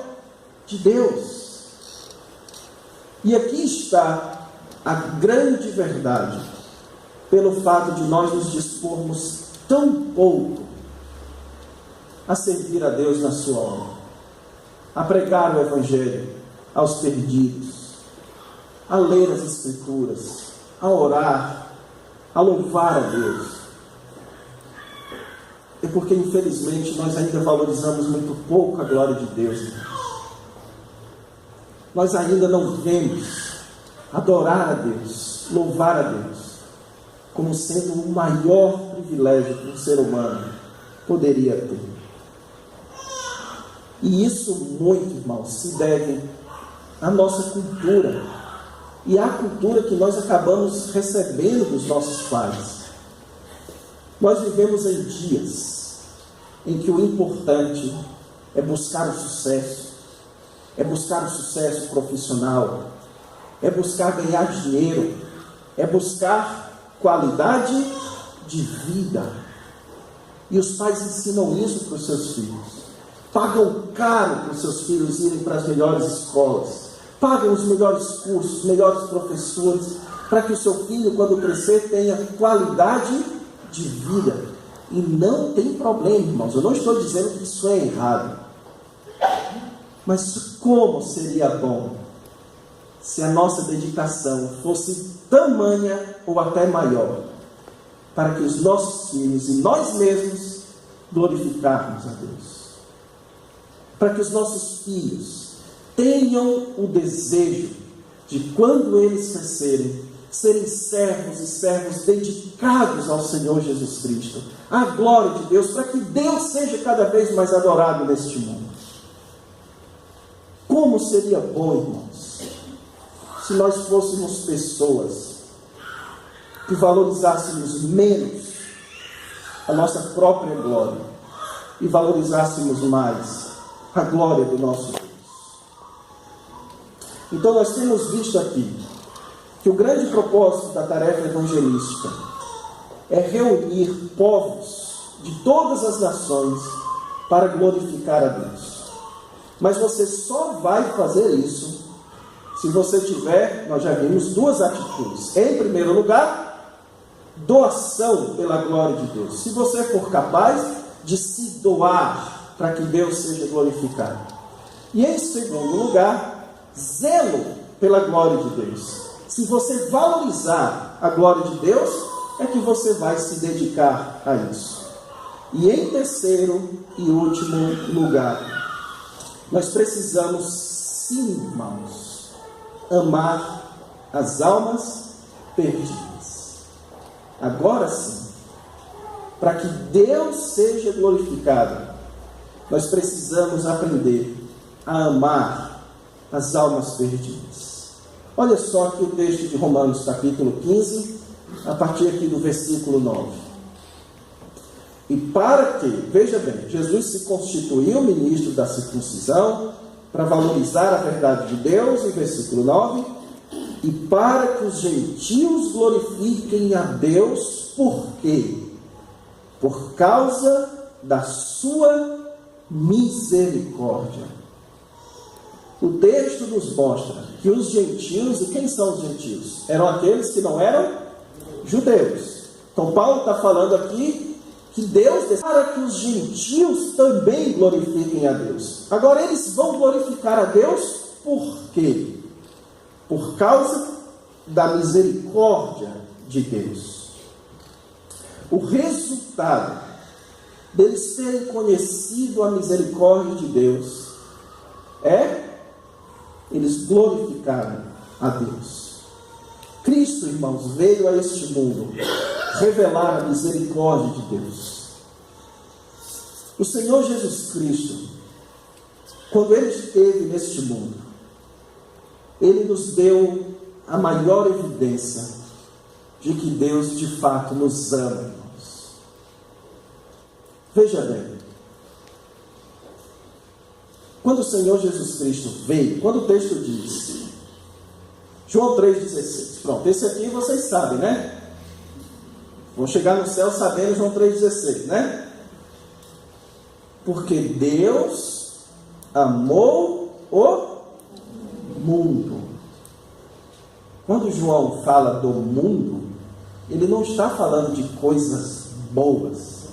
de Deus. E aqui está a grande verdade, pelo fato de nós nos dispormos tão pouco a servir a Deus na sua obra, a pregar o Evangelho aos perdidos, a ler as Escrituras, a orar, a louvar a Deus. É porque, infelizmente, nós ainda valorizamos muito pouco a glória de Deus. Nós ainda não vemos adorar a Deus, louvar a Deus, como sendo o maior privilégio que um ser humano poderia ter. E isso muito, irmãos, se deve à nossa cultura e à cultura que nós acabamos recebendo dos nossos pais. Nós vivemos em dias em que o importante é buscar o sucesso, é buscar o sucesso profissional, é buscar ganhar dinheiro, é buscar qualidade de vida. E os pais ensinam isso para os seus filhos. Pagam caro para os seus filhos irem para as melhores escolas, pagam os melhores cursos, os melhores professores, para que o seu filho, quando crescer, tenha qualidade de vida. E não tem problema, irmãos, eu não estou dizendo que isso é errado, mas como seria bom se a nossa dedicação fosse tamanha ou até maior, para que os nossos filhos e nós mesmos glorificarmos a Deus. Para que os nossos filhos tenham o desejo de, quando eles crescerem, serem servos e servos dedicados ao Senhor Jesus Cristo, à glória de Deus, para que Deus seja cada vez mais adorado neste mundo. Como seria bom, irmãos, se nós fôssemos pessoas que valorizássemos menos a nossa própria glória e valorizássemos mais a glória do nosso Deus. Então nós temos visto aqui que o grande propósito da tarefa evangelística é reunir povos de todas as nações para glorificar a Deus. Mas você só vai fazer isso se você tiver, nós já vimos, duas atitudes. Em primeiro lugar, doação pela glória de Deus. Se você for capaz de se doar para que Deus seja glorificado. E em segundo lugar, zelo pela glória de Deus. Se você valorizar a glória de Deus, é que você vai se dedicar a isso. E em terceiro e último lugar, nós precisamos, sim, irmãos, amar as almas perdidas. Agora sim, para que Deus seja glorificado, nós precisamos aprender a amar as almas perdidas. Olha só aqui o texto de Romanos capítulo 15, a partir aqui do versículo 9. E para que, veja bem, Jesus se constituiu ministro da circuncisão para valorizar a verdade de Deus, em versículo 9, e para que os gentios glorifiquem a Deus, por quê? Por causa da sua misericórdia. O texto nos mostra que os gentios, e quem são os gentios? Eram aqueles que não eram judeus. Então Paulo está falando aqui que Deus, para que os gentios também glorifiquem a Deus. Agora eles vão glorificar a Deus por quê? Por causa da misericórdia de Deus. O resultado deles terem conhecido a misericórdia de Deus é eles glorificaram a Deus. Cristo, irmãos, veio a este mundo revelar a misericórdia de Deus. O Senhor Jesus Cristo, quando Ele esteve neste mundo, Ele nos deu a maior evidência de que Deus de fato nos ama, irmãos. Veja bem, quando o Senhor Jesus Cristo veio, quando o texto diz, João 3,16, pronto, esse aqui vocês sabem, né? Vão chegar no céu sabendo João 3,16, né? Porque Deus amou o mundo quando João fala do mundo, ele não está falando de coisas boas.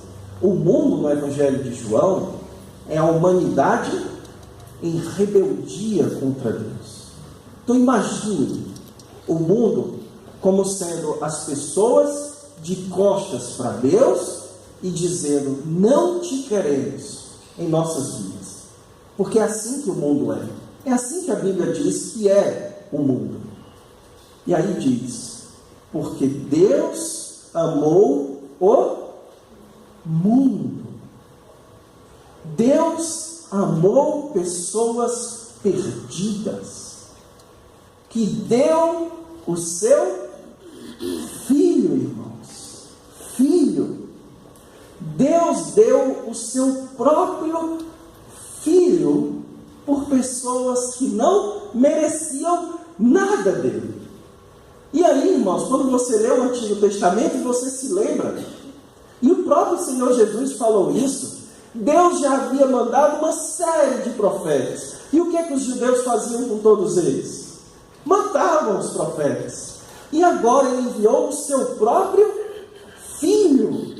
O mundo no Evangelho de João é a humanidade em rebeldia contra Deus. Então imagine o mundo como sendo as pessoas de costas para Deus e dizendo: não te queremos em nossas vidas. Porque é assim que o mundo é. É assim que a Bíblia diz que é o mundo. E aí diz: porque Deus amou o mundo. Deus amou pessoas perdidas, que deu o seu Filho, irmãos. Filho. Deus deu o seu próprio Filho por pessoas que não mereciam nada dele. E aí, irmãos, quando você lê o Antigo Testamento, você se lembra, e o próprio Senhor Jesus falou isso, Deus já havia mandado uma série de profetas. E o que é que os judeus faziam com todos eles? Matavam os profetas. E agora ele enviou o seu próprio Filho.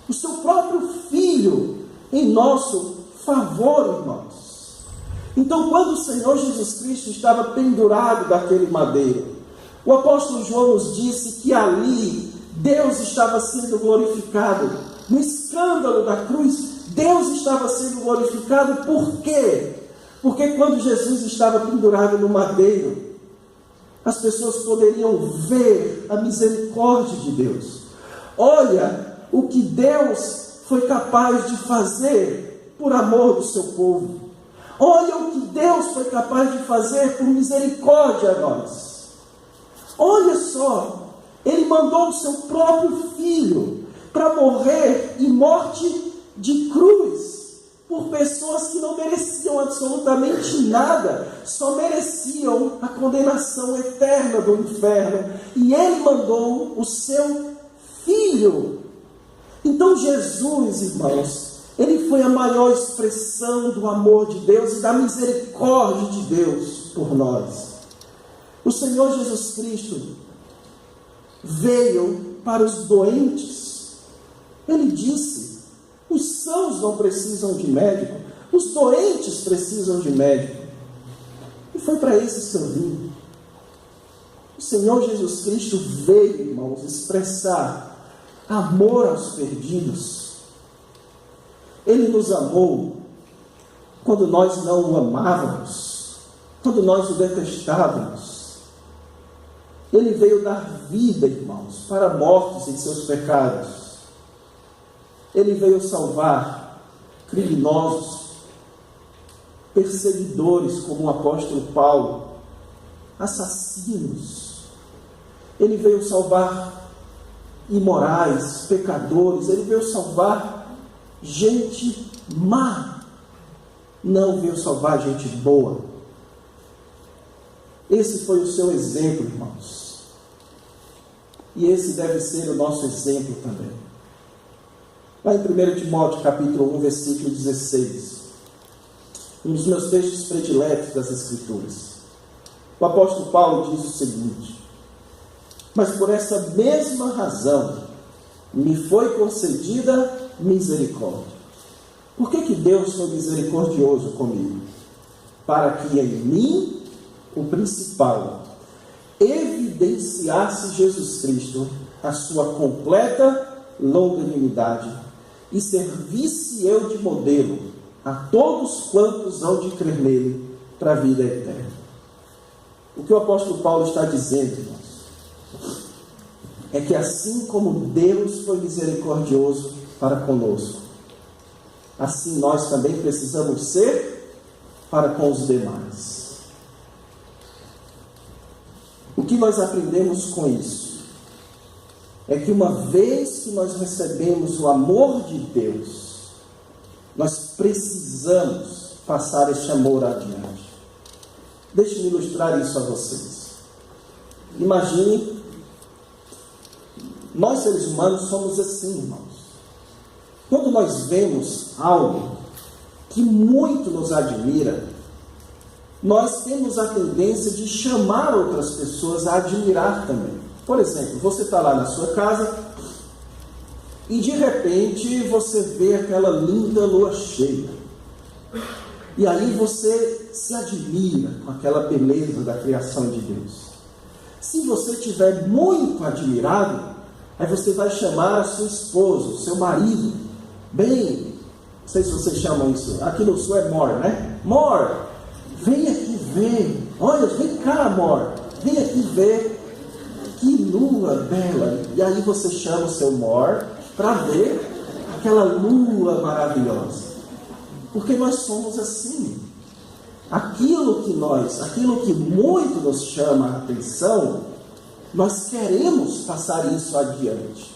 O seu próprio Filho em nosso favor, irmãos. Então, quando o Senhor Jesus Cristo estava pendurado daquele madeiro, o apóstolo João nos disse que ali Deus estava sendo glorificado. No escândalo da cruz, Deus estava sendo glorificado. Por quê? Porque quando Jesus estava pendurado no madeiro, as pessoas poderiam ver a misericórdia de Deus. Olha o que Deus foi capaz de fazer por amor do seu povo. Olha o que Deus foi capaz de fazer por misericórdia a nós. Olha só, Ele mandou o seu próprio Filho para morrer em morte de cruz por pessoas que não mereciam absolutamente nada, só mereciam a condenação eterna do inferno. E Ele mandou o seu Filho. Então Jesus, irmãos, Ele foi a maior expressão do amor de Deus e da misericórdia de Deus por nós. O Senhor Jesus Cristo veio para os doentes. Ele disse: os sãos não precisam de médico, os doentes precisam de médico. E foi para esses que eu vim. O Senhor Jesus Cristo veio, irmãos, expressar amor aos perdidos. Ele nos amou quando nós não o amávamos, quando nós o detestávamos. Ele veio dar vida, irmãos, para mortos em seus pecados. Ele veio salvar criminosos, perseguidores, como o apóstolo Paulo, assassinos. Ele veio salvar imorais, pecadores. Ele veio salvar gente má. Não veio salvar gente boa. Esse foi o seu exemplo, irmãos. E esse deve ser o nosso exemplo também. Lá em 1 Timóteo, capítulo 1, versículo 16. Um dos meus textos prediletos das Escrituras. O apóstolo Paulo diz o seguinte: mas por essa mesma razão me foi concedida misericórdia. Por que Deus foi misericordioso comigo? Para que em mim, o principal, evidenciasse Jesus Cristo a sua completa longanimidade e servisse eu de modelo a todos quantos hão de crer nele para a vida eterna. O que o apóstolo Paulo está dizendo, irmãos, é que assim como Deus foi misericordioso para conosco, assim nós também precisamos ser para com os demais. O que nós aprendemos com isso é que uma vez que nós recebemos o amor de Deus, nós precisamos passar esse amor adiante. Deixe-me ilustrar isso a vocês. Imagine, nós seres humanos somos assim, irmãos. Quando nós vemos algo que muito nos admira, nós temos a tendência de chamar outras pessoas a admirar também. Por exemplo, você está lá na sua casa e de repente você vê aquela linda lua cheia. E aí você se admira com aquela beleza da criação de Deus. Se você estiver muito admirado, aí você vai chamar a sua esposa, o seu marido. Bem, não sei se vocês chamam isso, aqui no sul é amor, né? Amor, vem aqui ver. Olha, vem cá, amor. Vem aqui ver. Que lua bela. E aí você chama o seu amor para ver aquela lua maravilhosa. Porque nós somos assim. Aquilo que muito nos chama a atenção, nós queremos passar isso adiante.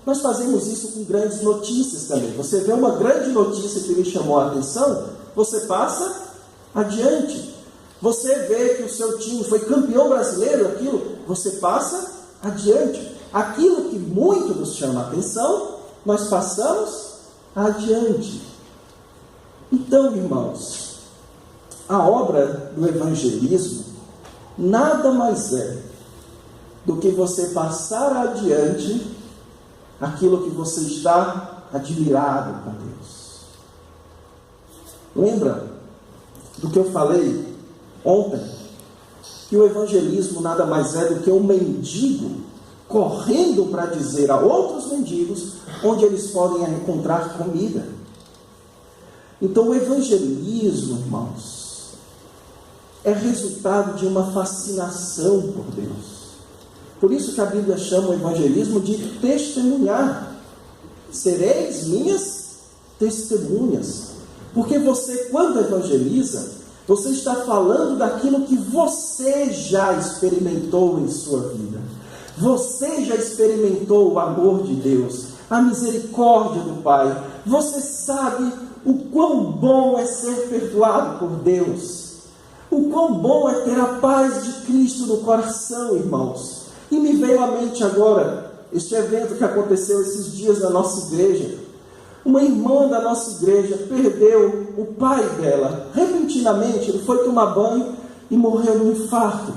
Nós fazemos isso com grandes notícias também. Você vê uma grande notícia que lhe chamou a atenção, você passa adiante. Você vê que o seu time foi campeão brasileiro, aquilo, você passa adiante. Aquilo que muito nos chama a atenção, nós passamos adiante. Então, irmãos, a obra do evangelismo nada mais é do que você passar adiante aquilo que você está admirado com Deus. Lembra do que eu falei ontem? Que o evangelismo nada mais é do que um mendigo correndo para dizer a outros mendigos onde eles podem encontrar comida. Então o evangelismo, irmãos, é resultado de uma fascinação por Deus. Por isso que a Bíblia chama o evangelismo de testemunhar. Sereis minhas testemunhas. Porque você, quando evangeliza, você está falando daquilo que você já experimentou em sua vida. Você já experimentou o amor de Deus, a misericórdia do Pai. Você sabe o quão bom é ser perdoado por Deus. O quão bom é ter a paz de Cristo no coração, irmãos. E me veio à mente agora este evento que aconteceu esses dias na nossa igreja. Uma irmã da nossa igreja perdeu o pai dela. Repentinamente, ele foi tomar banho e morreu num infarto.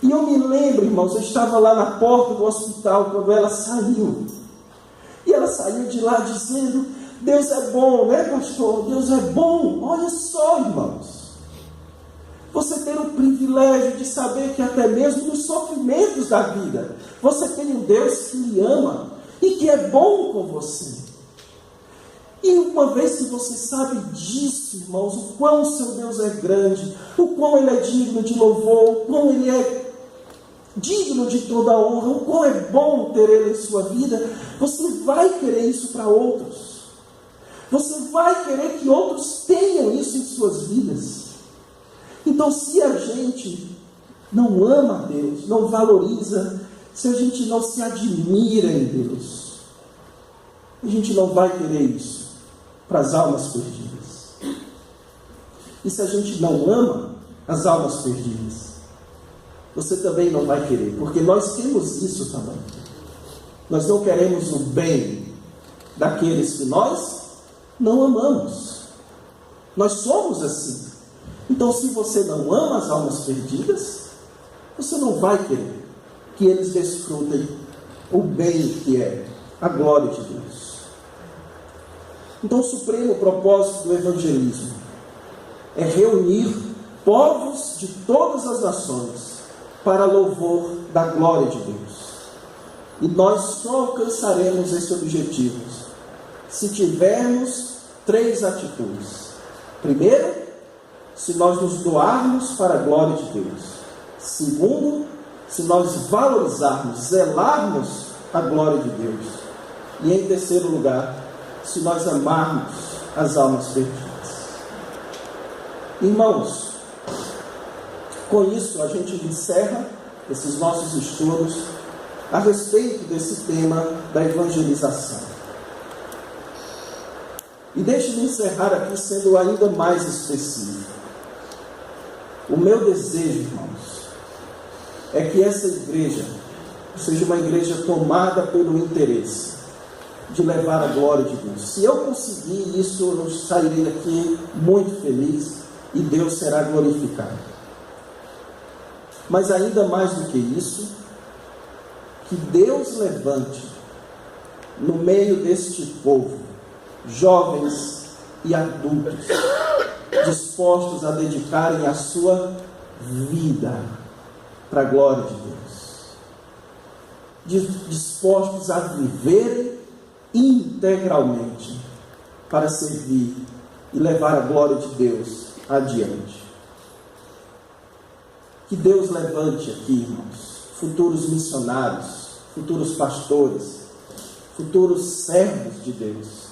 E eu me lembro, irmãos, eu estava lá na porta do hospital quando ela saiu. E ela saiu de lá dizendo: Deus é bom, né, pastor? Deus é bom. Olha só, irmãos. Você ter o privilégio de saber que até mesmo nos sofrimentos da vida, você tem um Deus que lhe ama e que é bom com você. E uma vez que você sabe disso, irmãos, o quão seu Deus é grande, o quão Ele é digno de louvor, o quão Ele é digno de toda a honra, o quão é bom ter Ele em sua vida, você vai querer isso para outros. Você vai querer que outros tenham isso em suas vidas. Então, se a gente não ama a Deus, não valoriza, se a gente não se admira em Deus, a gente não vai querer isso para as almas perdidas. E se a gente não ama as almas perdidas, você também não vai querer, porque nós temos isso também. Nós não queremos o bem daqueles que nós não amamos. Nós somos assim. Então, se você não ama as almas perdidas, você não vai querer que eles desfrutem o bem que é a glória de Deus. Então, o supremo propósito do evangelismo é reunir povos de todas as nações para louvor da glória de Deus. E nós só alcançaremos esse objetivo se tivermos 3 atitudes. Primeiro, se nós nos doarmos para a glória de Deus. Segundo, se nós valorizarmos, zelarmos a glória de Deus. E em terceiro lugar, se nós amarmos as almas perdidas. Irmãos, com isso a gente encerra esses nossos estudos a respeito desse tema da evangelização. E deixe-me encerrar aqui sendo ainda mais específico. O meu desejo, irmãos, é que essa igreja seja uma igreja tomada pelo interesse de levar a glória de Deus. Se eu conseguir isso, eu sairei daqui muito feliz e Deus será glorificado. Mas ainda mais do que isso, que Deus levante no meio deste povo jovens e adultos dispostos a dedicarem a sua vida para a glória de Deus, dispostos a viverem integralmente para servir e levar a glória de Deus adiante. Que Deus levante aqui, irmãos, futuros missionários, futuros pastores, futuros servos de Deus,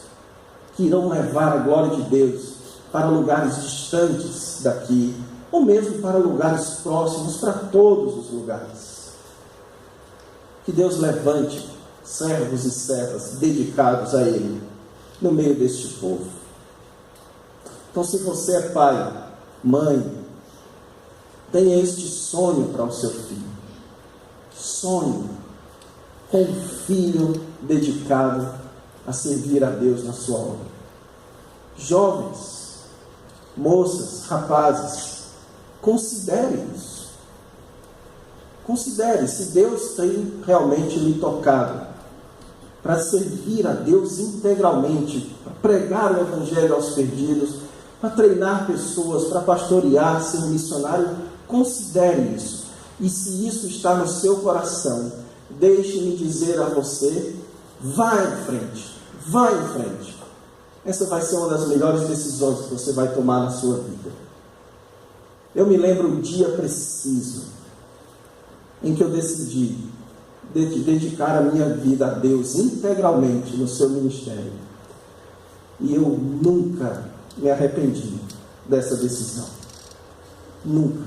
que irão levar a glória de Deus para lugares distantes daqui, ou mesmo para lugares próximos, para todos os lugares. Que Deus levante servos e servas dedicados a Ele, no meio deste povo. Então, se você é pai, mãe, tenha este sonho para o seu filho. Sonhe com um filho dedicado a servir a Deus na sua obra. Jovens, moças, rapazes, considere isso. Considere se Deus tem realmente lhe tocado para servir a Deus integralmente, para pregar o Evangelho aos perdidos, para treinar pessoas, para pastorear, ser um missionário. Considere isso. E se isso está no seu coração, deixe-me dizer a você, vá em frente, vá em frente. Essa vai ser uma das melhores decisões que você vai tomar na sua vida. Eu me lembro um dia preciso em que eu decidi dedicar a minha vida a Deus integralmente no seu ministério. E eu nunca me arrependi dessa decisão. Nunca.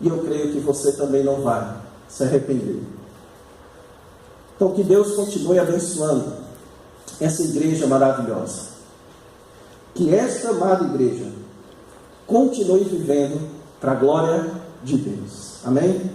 E eu creio que você também não vai se arrepender. Então, que Deus continue abençoando essa igreja maravilhosa. Que esta amada igreja continue vivendo para a glória de Deus. Amém?